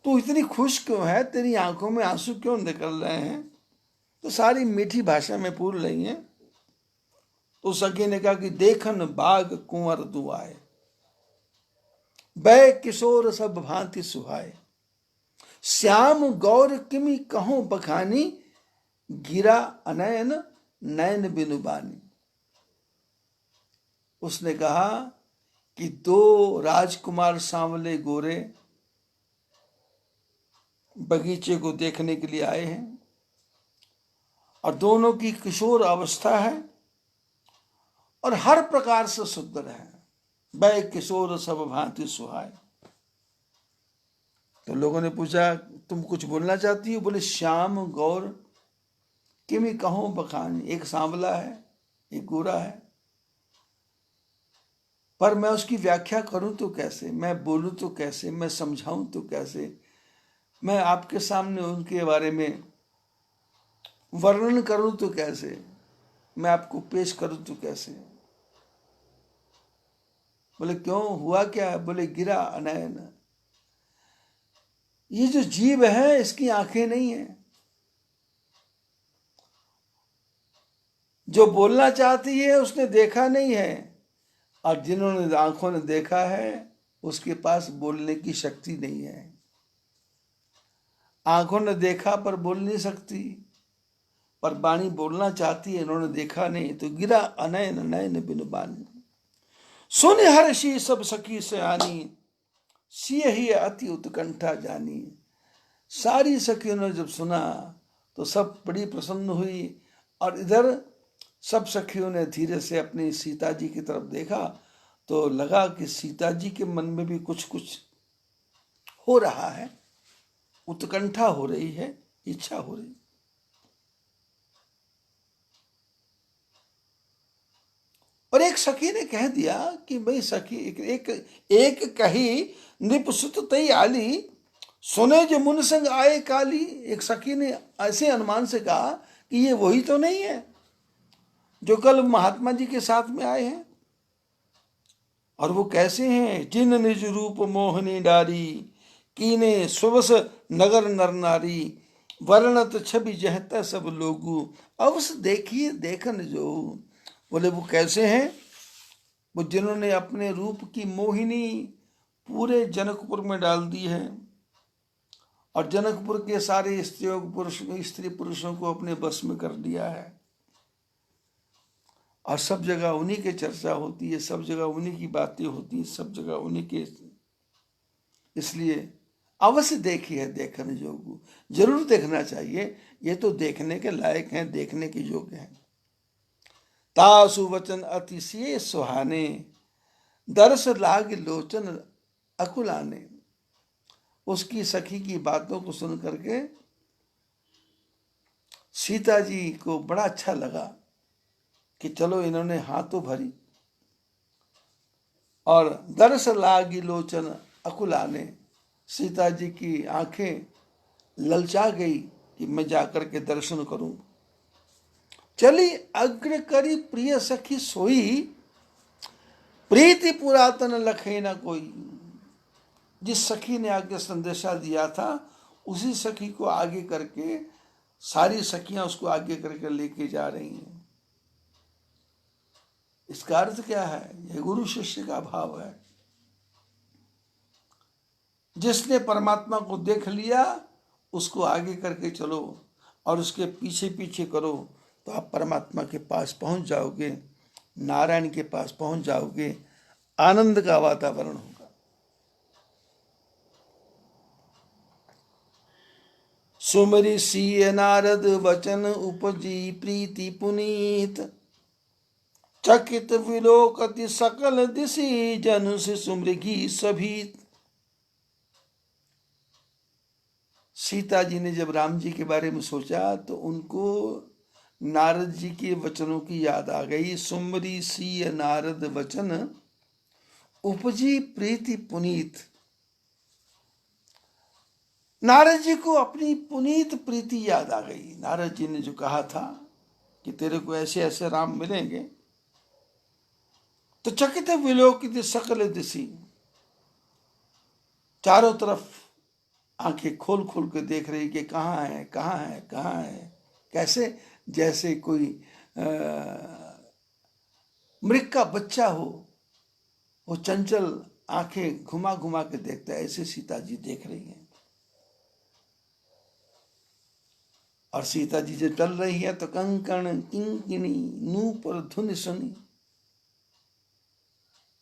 तू इतनी खुश क्यों है? तेरी आंखों में आंसू क्यों निकल रहे हैं? तो सारी मीठी भाषा में पूछ रही हैं। तो सखी ने कहा कि देखन बाग कुंवर दुआए, बै किशोर सब भांति सुहाए। श्याम गौर किमि कहो बखानी, गिरा अनयन नयन बिनुबानी। उसने कहा कि 2 राजकुमार सांवले गोरे बगीचे को देखने के लिए आए हैं, और दोनों की किशोर अवस्था है, और हर प्रकार से सुंदर है। बै किशोर सब भांति सुहाए। तो लोगों ने पूछा, तुम कुछ बोलना चाहती हो? बोले श्याम गौर किमि कहो बखानी। एक सांवला है, एक गोरा है, पर मैं उसकी व्याख्या करूं तो कैसे? मैं बोलूं तो कैसे? मैं समझाऊं तो कैसे? मैं आपके सामने उनके बारे में वर्णन करूं तो कैसे? मैं आपको पेश करूं तो कैसे? बोले क्यों, हुआ क्या है? बोले गिरा अनयन। ये जो जीव है, इसकी आंखें नहीं है। जो बोलना चाहती है उसने देखा नहीं है, और जिन्होंने आंखों ने देखा है उसके पास बोलने की शक्ति नहीं है। आंखों ने देखा पर बोल नहीं सकती, पर वाणी बोलना चाहती है। इन्होंने देखा नहीं, तो गिरा अनयन नयन बिनु बानी। सुन हर्षी सब सखी से आनी, सिय ही अति उत्कंठा जानी। सारी सखियों ने जब सुना तो सब बड़ी प्रसन्न हुई, और इधर सब सखियों ने धीरे से अपनी सीता जी की तरफ देखा, तो लगा कि सीता जी के मन में भी कुछ कुछ हो रहा है, उत्कंठा हो रही है, इच्छा हो रही। और एक सखी ने कह दिया कि भाई सखी, एक कही नृपसुत तई आली, सुने जो मुन संग आए काली। एक सखी ने ऐसे अनुमान से कहा कि ये वही तो नहीं है जो कल महात्मा जी के साथ में आए हैं। और वो कैसे हैं? जिन निज रूप मोहनी डारी, कीने सुबस नगर नर नारी। वर्णत छवि जहता सब लोगू, अवश्य देखिए देखन जो। बोले वो कैसे हैं? वो जिन्होंने अपने रूप की मोहिनी पूरे जनकपुर में डाल दी है और जनकपुर के सारे स्त्री पुरुषों को अपने बस में कर लिया है, और सब जगह उन्हीं की चर्चा होती है, सब जगह उन्हीं की बातें होती है, सब जगह उन्हीं के। इसलिए अवश्य देखिए देखने योग्य, जरूर देखना चाहिए, ये तो देखने के लायक हैं, देखने के योग्य हैं। तासु वचन अतिशय सुहाने, दर्श लाग लोचन अकुलाने। उसकी सखी की बातों को सुन करके सीता जी को बड़ा अच्छा लगा कि चलो इन्होंने हाथों भरी, और दर्श लागी लोचन अकुलाने, सीता जी की आंखें ललचा गई कि मैं जाकर के दर्शन करूं। चली अग्र करी प्रिय सखी सोई, प्रीति पुरातन लखे न कोई। जिस सखी ने आगे संदेशा दिया था उसी सखी को आगे करके सारी सखियां उसको आगे करके लेके जा रही हैं। इसका अर्थ क्या है? यह गुरु शिष्य का भाव है। जिसने परमात्मा को देख लिया उसको आगे करके चलो और उसके पीछे पीछे करो, तो आप परमात्मा के पास पहुंच जाओगे, नारायण के पास पहुंच जाओगे, आनंद का वातावरण होगा। सुमरि सिय नारद वचन उपजी प्रीति पुनीत, चकित विलोकति सकल दिशि जनु से सुमृगी सभीत। सीता जी ने जब राम जी के बारे में सोचा तो उनको नारद जी के वचनों की याद आ गई। सुमरि सिय नारद वचन उपजी प्रीति पुनीत। नारद जी को अपनी पुनीत प्रीति याद आ गई। नारद जी ने जो कहा था कि तेरे को ऐसे ऐसे राम मिलेंगे, तो चकित विलोकित सकल दिशि, चारों तरफ आंखें खोल खोल के देख रही कि कहाँ है कहाँ है कहाँ है। कैसे? जैसे कोई मृग का बच्चा हो, वो चंचल आंखें घुमा घुमा के देखता है, ऐसे सीता जी देख रही हैं। और सीता जी जब चल रही है तो कंकण किंकिणी नूपुर धुन सुनी।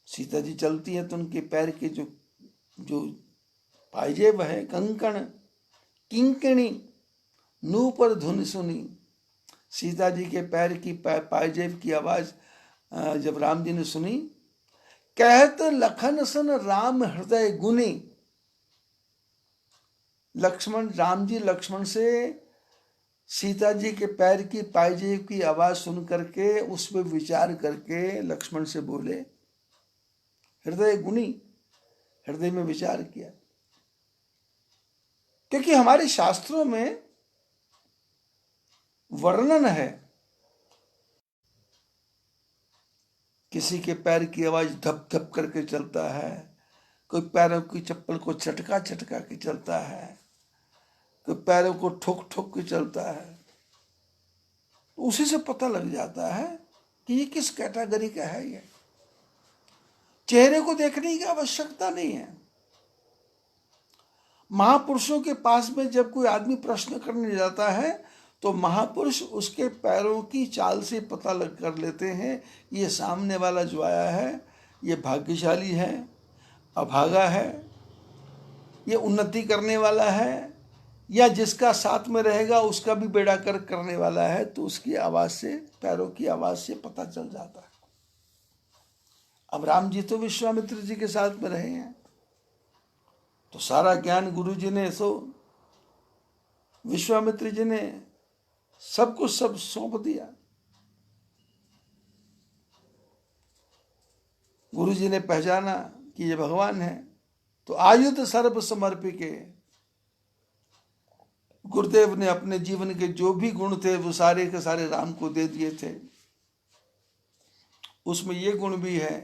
सीता जी चलती है तो उनके पैर के जो जो पायजेब है, कंकण किंकिणी नूपुर धुन सुनी। सीता जी के पैर की पायजेब की आवाज जब राम जी ने सुनी, कहत लखन सन राम हृदय गुनी। लक्ष्मण, राम जी लक्ष्मण से सीता जी के पैर की पायजेब की आवाज सुन करके उस पर विचार करके लक्ष्मण से बोले, हृदय गुनी, हृदय में विचार किया। क्योंकि हमारे शास्त्रों में वर्णन है, किसी के पैर की आवाज धप धप करके चलता है, कोई पैरों की चप्पल को चटका चटका के चलता है, कोई पैरों को ठोक ठोक के चलता है। उसी से पता लग जाता है कि ये किस कैटेगरी का है। ये चेहरे को देखने की आवश्यकता नहीं है। महापुरुषों के पास में जब कोई आदमी प्रश्न करने जाता है तो महापुरुष उसके पैरों की चाल से पता लग कर लेते हैं, ये सामने वाला जो आया है ये भाग्यशाली है, अभागा है, ये उन्नति करने वाला है, या जिसका साथ में रहेगा उसका भी बेड़ा कर करने वाला है। तो उसकी आवाज से, पैरों की आवाज से पता चल जाता है। अब राम जी तो विश्वामित्र जी के साथ में रहे हैं, तो सारा ज्ञान गुरु जी ने, सो विश्वामित्र जी ने सब कुछ सब सौंप दिया। गुरु जी ने पहचाना कि ये भगवान है, तो आयुध सर्व समर्पिके, गुरुदेव ने अपने जीवन के जो भी गुण थे वो सारे के सारे राम को दे दिए थे। उसमें ये गुण भी है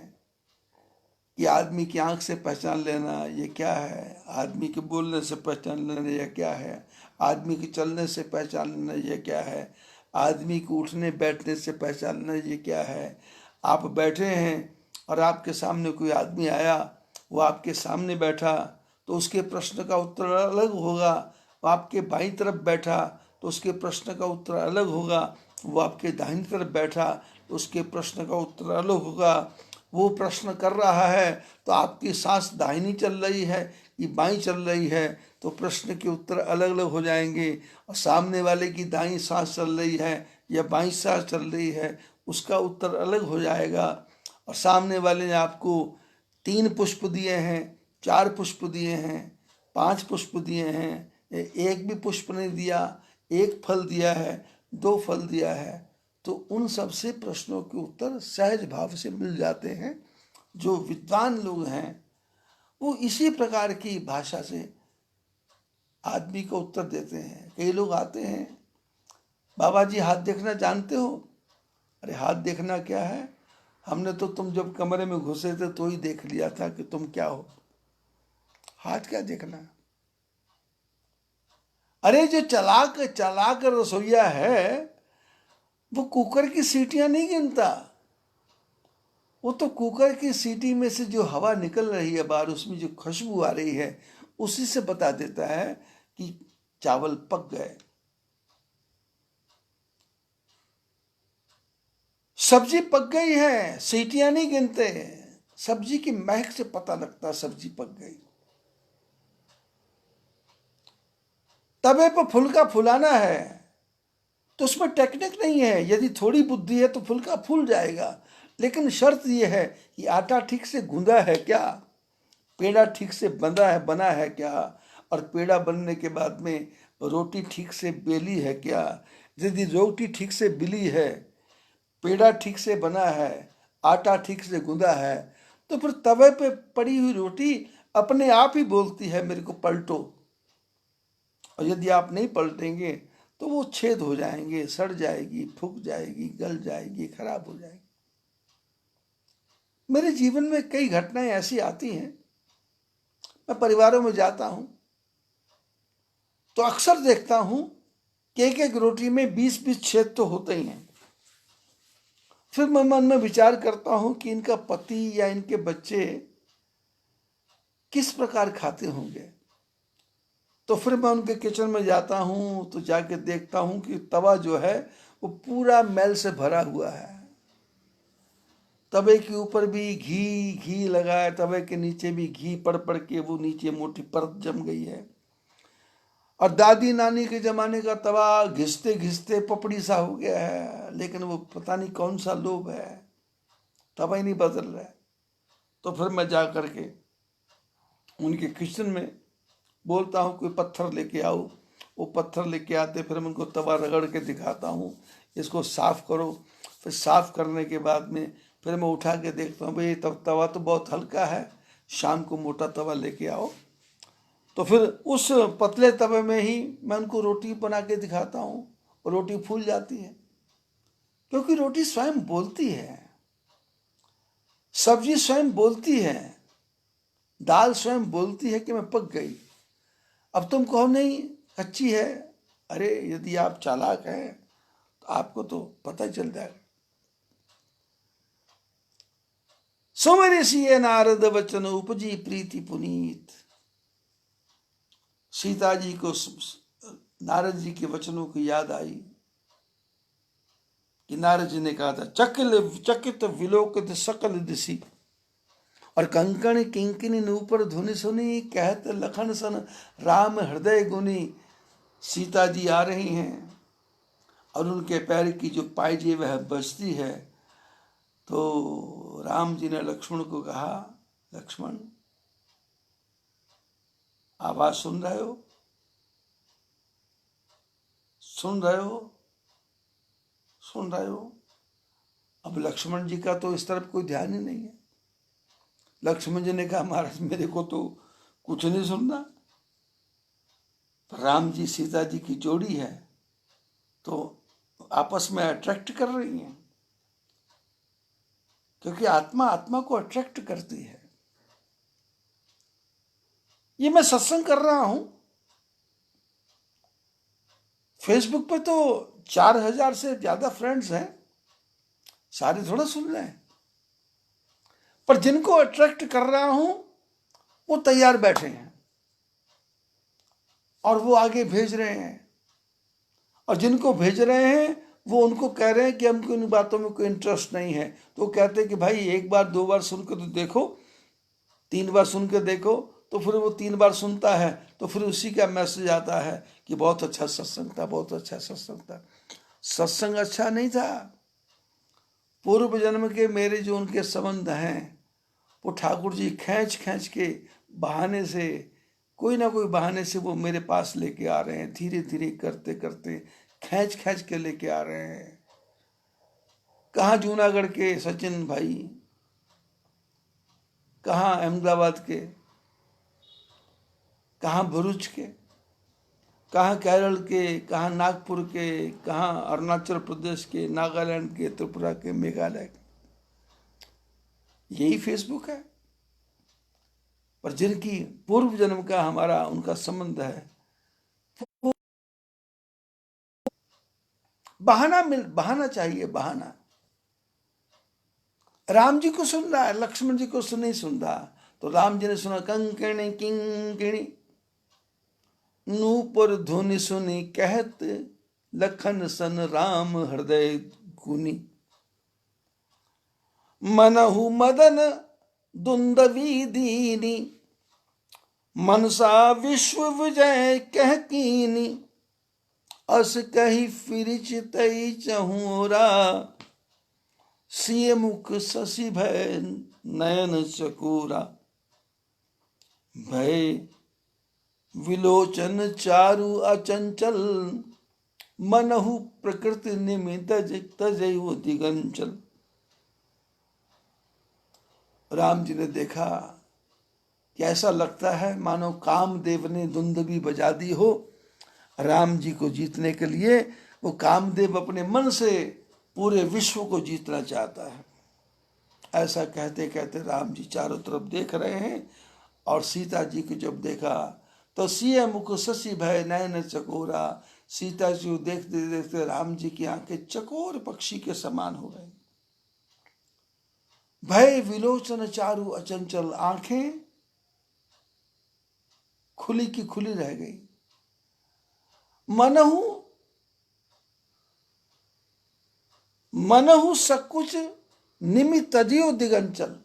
कि आदमी की आंख से पहचान लेना ये क्या है, आदमी के बोलने से पहचान लेना ये क्या है, आदमी के चलने से पहचान लेना ये क्या है, आदमी के उठने बैठने से पहचान लेना ये क्या है। आप बैठे हैं और आपके सामने कोई आदमी आया, वो आपके सामने बैठा तो उसके प्रश्न का उत्तर अलग होगा, वो आपके बाईं तरफ बैठा तो उसके प्रश्न का उत्तर अलग होगा, वो आपके दाहिनी तरफ बैठा तो उसके प्रश्न का उत्तर अलग होगा। वो प्रश्न कर रहा है तो आपकी सांस दाहिनी चल रही है कि बाईं चल रही है, तो प्रश्न के उत्तर अलग अलग हो जाएंगे। और सामने वाले की दाईं सांस चल रही है या बाईं सांस चल रही है, उसका उत्तर अलग हो जाएगा। और सामने वाले ने आपको 3 पुष्प दिए हैं, 4 पुष्प दिए हैं, 5 पुष्प दिए हैं, एक भी पुष्प नहीं दिया, 1 फल दिया है, 2 फल दिया है, तो उन सब से प्रश्नों के उत्तर सहज भाव से मिल जाते हैं। जो विद्वान लोग हैं वो इसी प्रकार की भाषा से आदमी को उत्तर देते हैं। कई लोग आते हैं, बाबा जी हाथ देखना जानते हो? अरे हाथ देखना क्या है, हमने तो तुम जब कमरे में घुसे थे तो ही देख लिया था कि तुम क्या हो, हाथ क्या देखना। अरे जो चलाक चलाक रसोईया है वो कुकर की सीटियां नहीं गिनता, वो तो कुकर की सीटी में से जो हवा निकल रही है बाहर, उसमें जो खुशबू आ रही है, उसी से बता देता है कि चावल पक गए। सब्जी पक गई है, सीटियां नहीं गिनते, सब्जी की महक से पता लगता सब्जी पक गई। तवे पर फुलका फुलाना है तो उसमें टेक्निक नहीं है, यदि थोड़ी बुद्धि है तो फुलका फूल जाएगा, लेकिन शर्त यह है कि आटा ठीक से गूंदा है क्या, पेड़ा ठीक से बना है क्या, और पेड़ा बनने के बाद में रोटी ठीक से बेली है क्या। यदि रोटी ठीक से बिली है, पेड़ा ठीक से बना है, आटा ठीक से गूंदा है, तो फिर तवे पे पड़ी हुई रोटी अपने आप ही बोलती है मेरे को पलटो। और यदि आप नहीं पलटेंगे तो वो छेद हो जाएंगे, सड़ जाएगी, फूक जाएगी, गल जाएगी, खराब हो जाएगी। मेरे जीवन में कई घटनाएं ऐसी आती हैं, मैं परिवारों में जाता हूं तो अक्सर देखता हूं कि एक एक रोटी में 20-20 छेद तो होते ही हैं। फिर मैं मन में विचार करता हूं कि इनका पति या इनके बच्चे किस प्रकार खाते होंगे। तो फिर मैं उनके किचन में जाता हूं तो जाके देखता हूं कि तवा जो है वो पूरा मैल से भरा हुआ है, तवे के ऊपर भी घी घी लगा है, तवे के नीचे भी घी पड़ पड़ के वो नीचे मोटी परत जम गई है। और दादी नानी के जमाने का तवा घिसते घिसते पपड़ी सा हो गया है, लेकिन वो पता नहीं कौन सा लोभ है, तवा ही नहीं बदल रहा है। तो फिर मैं जा करके उनके किचन में बोलता हूँ कोई पत्थर लेके आओ, वो पत्थर लेके आते, फिर मैं उनको तवा रगड़ के दिखाता हूँ, इसको साफ करो। फिर साफ करने के बाद में फिर मैं उठा के देखता हूँ भाई तब तवा तो बहुत हल्का है, शाम को मोटा तवा लेके आओ। तो फिर उस पतले तवे में ही मैं उनको रोटी बना के दिखाता हूँ, रोटी फूल जाती है, क्योंकि रोटी स्वयं बोलती है, सब्जी स्वयं बोलती है, दाल स्वयं बोलती है कि मैं पक गई। अब तुम कहो नहीं कच्ची है, अरे यदि आप चालाक हैं तो आपको तो पता ही चल जाएगा। सुमिरि सिय नारद वचन उपजी प्रीति पुनीत। सीता जी को नारद जी के वचनों की याद आई कि नारद जी ने कहा था चकित विलोकित सकल दिशि, और कंकण किंकिनी नूपर धुनि सुनी, कहत लखन सन राम हृदय गुनी। सीता जी आ रही हैं और उनके पैर की जो पायजे वह बजती है, तो राम जी ने लक्ष्मण को कहा, लक्ष्मण आवाज सुन रहे हो, सुन रहे हो, सुन रहे हो। अब लक्ष्मण जी का तो इस तरफ कोई ध्यान ही नहीं है। लक्ष्मण जी ने कहा महाराज मेरे को तो कुछ नहीं सुनना। राम जी सीता जी की जोड़ी है तो आपस में अट्रैक्ट कर रही हैं, क्योंकि आत्मा आत्मा को अट्रैक्ट करती है। ये मैं सत्संग कर रहा हूं, फेसबुक पे तो 4,000 से ज्यादा फ्रेंड्स हैं, सारे थोड़ा सुन रहे हैं, पर जिनको अट्रैक्ट कर रहा हूं वो तैयार बैठे हैं और वो आगे भेज रहे हैं, और जिनको भेज रहे हैं वो उनको कह रहे हैं कि हमको इन बातों में कोई इंटरेस्ट नहीं है, तो वो कहते हैं कि भाई एक बार 2 बार सुन के तो देखो, 3 बार सुन के देखो, तो फिर वो 3 बार सुनता है, तो फिर उसी का मैसेज आता है कि बहुत अच्छा सत्संग था, बहुत अच्छा सत्संग था। सत्संग अच्छा नहीं था, पूर्व जन्म के मेरे जो उनके संबंध हैं वो ठाकुर जी खींच खींच के बहाने से, कोई ना कोई बहाने से वो मेरे पास लेके आ रहे हैं, धीरे धीरे करते करते खींच खींच के लेके आ रहे हैं। कहाँ जूनागढ़ के सचिन भाई, कहाँ अहमदाबाद के, कहाँ भरूच के, कहाँ केरल के, कहाँ नागपुर के, कहाँ अरुणाचल प्रदेश के, नागालैंड के, त्रिपुरा के, मेघालय के। यही फेसबुक है। पर जिनकी पूर्व जन्म का हमारा उनका संबंध है, वो बहाना चाहिए, बहाना। राम जी को सुन रहा है, लक्ष्मण जी को नहीं सुन रहा, तो राम जी ने सुना कंकण किंकिणी नूपुर धुनि सुनी कहत लखन सन राम हृदय गुनी मनहु मदन दुंदवी दीनी मनसा विश्व विजय कह कीनी अस कही फिर चितई चहूरा सिय मुख शशि भय नयन चकोरा भय विलोचन चारु अचंचल मनहु प्रकृति निमित तजयु दिगंचल। राम जी ने देखा कि ऐसा लगता है मानो कामदेव ने दुंदुभी बजा दी हो। राम जी को जीतने के लिए वो कामदेव अपने मन से पूरे विश्व को जीतना चाहता है। ऐसा कहते कहते राम जी चारों तरफ देख रहे हैं, और सीता जी को जब देखा तो सिय मुख शशि भय नयन चकोरा। सीता जी को देखते देखते राम जी की आंखें चकोर पक्षी के समान हो गई। भय विलोचन चारु अचंचल, आंखें खुली की खुली रह गई। मनहु सकुच निमि तजियो दिगंचल।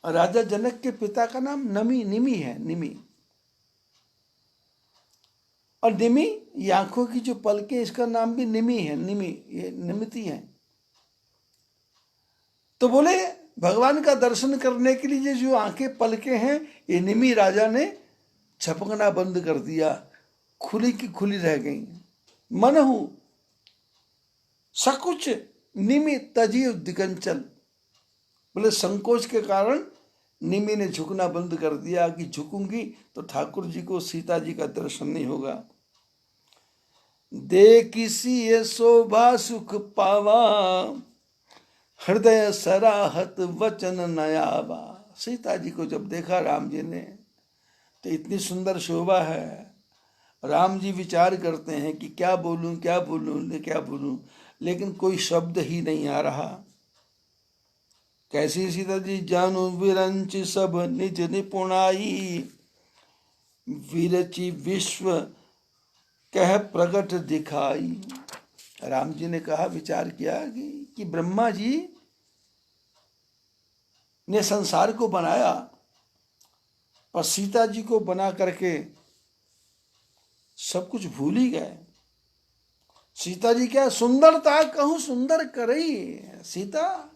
राजा जनक के पिता का नाम निमि है, निमि। और निमि ये आंखों की जो पलकें, इसका नाम भी निमि है, निमि ये निमिति है। तो बोले भगवान का दर्शन करने के लिए जो आंखें पलके हैं, ये निमि राजा ने झपकना बंद कर दिया, खुली की खुली रह गई। मनहु सकुच निमि तजियो दिगंचल, बोले संकोच के कारण निमि ने झुकना बंद कर दिया कि झुकूंगी तो ठाकुर जी को, सीता जी का दर्शन नहीं होगा। दे किसी ये शोभा सुख पावा हृदय सराहत वचन नयावा। सीता जी को जब देखा राम जी ने तो इतनी सुंदर शोभा है। राम जी विचार करते हैं कि क्या बोलूं क्या बोलूं क्या बोलूं, लेकिन कोई शब्द ही नहीं आ रहा। कैसी सीता जी जानु विरंच सब निज निपुणाई विरचि विश्व कह प्रकट दिखाई। राम जी ने कहा, विचार किया कि ब्रह्मा जी ने संसार को बनाया, पर सीता जी को बना करके सब कुछ भूल ही गए। सीता जी क्या सुंदरता कहूं सुंदर कर रही, सीता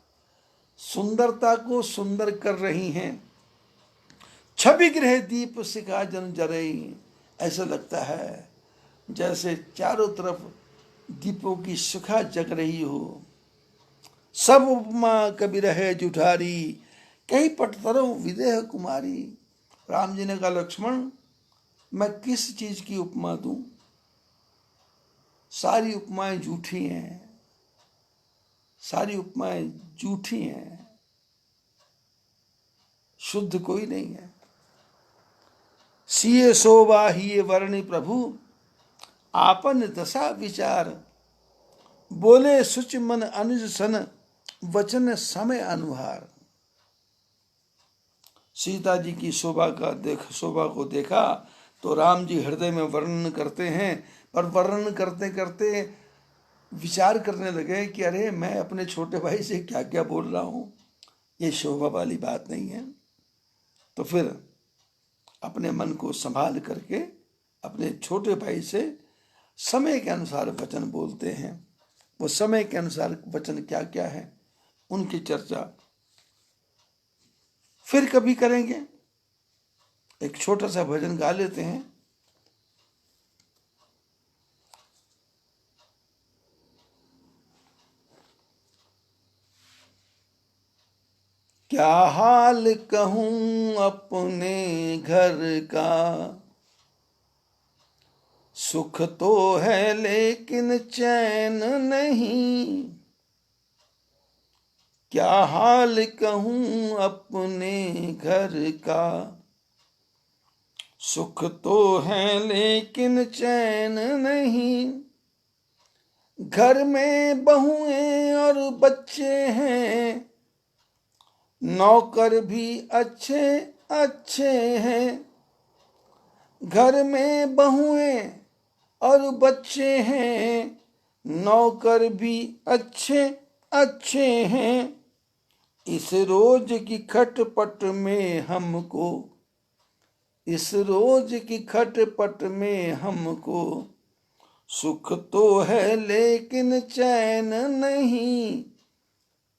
सुंदरता को सुंदर कर रही हैं। छवि गृह दीप सिखा जन जरई, ऐसा लगता है जैसे चारों तरफ दीपों की शिखा जग रही हो। सब उपमा कबि रहे जुठारी कई पटतरो विदेह कुमारी। राम जी ने कहा, लक्ष्मण मैं किस चीज की उपमा दूं, सारी उपमाएं झूठी हैं, सारी उपमाएं झूठी हैं। शुद्ध कोई नहीं है। सिए शोभा ही वर्णि प्रभु आपन दशा विचार, बोले सुच मन अनुज सन वचन समय अनुहार। सीता जी की शोभा को देखा तो राम जी हृदय में वर्णन करते हैं, पर वर्णन करते करते विचार करने लगे कि अरे मैं अपने छोटे भाई से क्या क्या बोल रहा हूँ, ये शोभा वाली बात नहीं है। तो फिर अपने मन को संभाल करके अपने छोटे भाई से समय के अनुसार वचन बोलते हैं। वो समय के अनुसार वचन क्या क्या है उनकी चर्चा फिर कभी करेंगे। एक छोटा सा भजन गा लेते हैं। क्या हाल कहूं अपने घर का, सुख तो है लेकिन चैन नहीं। क्या हाल कहूं अपने घर का, सुख तो है लेकिन चैन नहीं। घर में बहुएं और बच्चे हैं, नौकर भी अच्छे अच्छे हैं। घर में बहुएं और बच्चे हैं, नौकर भी अच्छे अच्छे हैं। इस रोज की खटपट में हमको, इस रोज की खटपट में हमको, सुख तो है लेकिन चैन नहीं।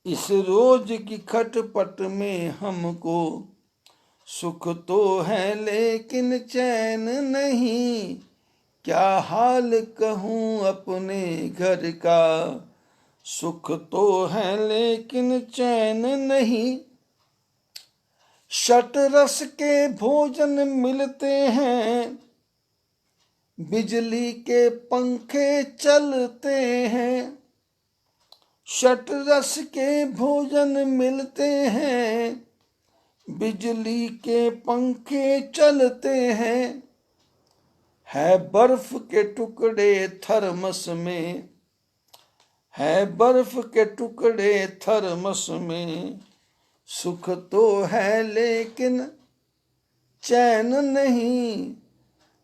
इस रोज की खटपट में हमको, सुख तो है लेकिन चैन नहीं। क्या हाल कहूं अपने घर का, सुख तो है लेकिन चैन नहीं। शट रस के भोजन मिलते हैं, बिजली के पंखे चलते हैं। शट रस के भोजन मिलते हैं, बिजली के पंखे चलते हैं। है बर्फ के टुकड़े थर्मस में, है बर्फ के टुकड़े थर्मस में, सुख तो है लेकिन चैन नहीं।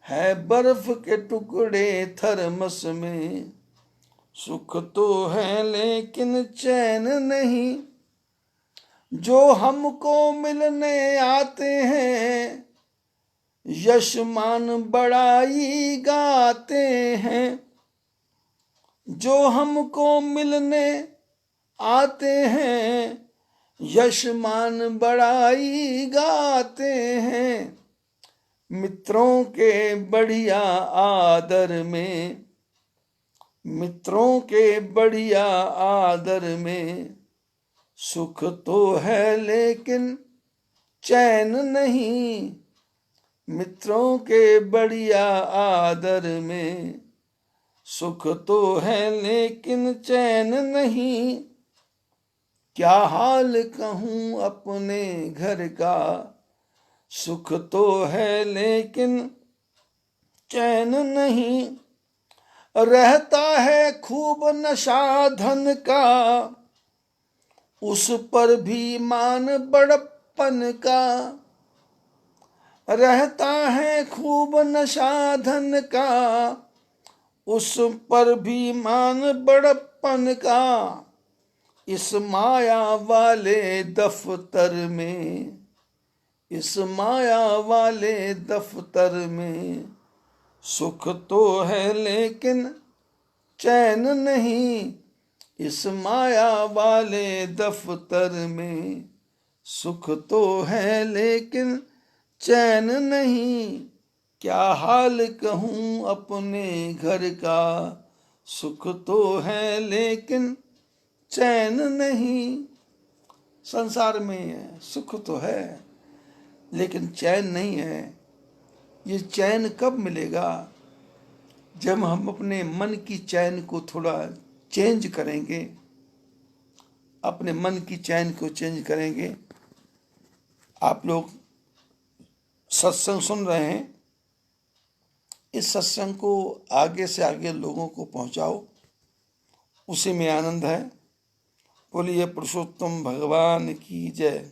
है बर्फ के टुकड़े थर्मस में, सुख तो है लेकिन चैन नहीं। जो हमको मिलने आते हैं, यशमान बड़ाई गाते हैं। जो हमको मिलने आते हैं, यशमान बड़ाई गाते हैं। मित्रों के बढ़िया आदर में, मित्रों के बढ़िया आदर में, सुख तो है लेकिन चैन नहीं। मित्रों के बढ़िया आदर में, सुख तो है लेकिन चैन नहीं। क्या हाल कहूं अपने घर का, सुख तो है लेकिन चैन नहीं। रहता है खूब नशा धन का, उस पर भी मान बड़प्पन का। रहता है खूब नशा धन का, उस पर भी मान बड़प्पन का। इस माया वाले दफ्तर में, इस माया वाले दफ्तर में, सुख तो है लेकिन चैन नहीं। इस माया वाले दफ्तर में, सुख तो है लेकिन चैन नहीं। क्या हाल कहूं अपने घर का, सुख तो है लेकिन चैन नहीं। संसार में सुख तो है लेकिन चैन नहीं है। ये चैन कब मिलेगा? जब हम अपने मन की चैन को थोड़ा चेंज करेंगे, अपने मन की चैन को चेंज करेंगे आप लोग सत्संग सुन रहे हैं, इस सत्संग को आगे से आगे लोगों को पहुंचाओ, उसी में आनंद है। बोलिए पुरुषोत्तम भगवान की जय।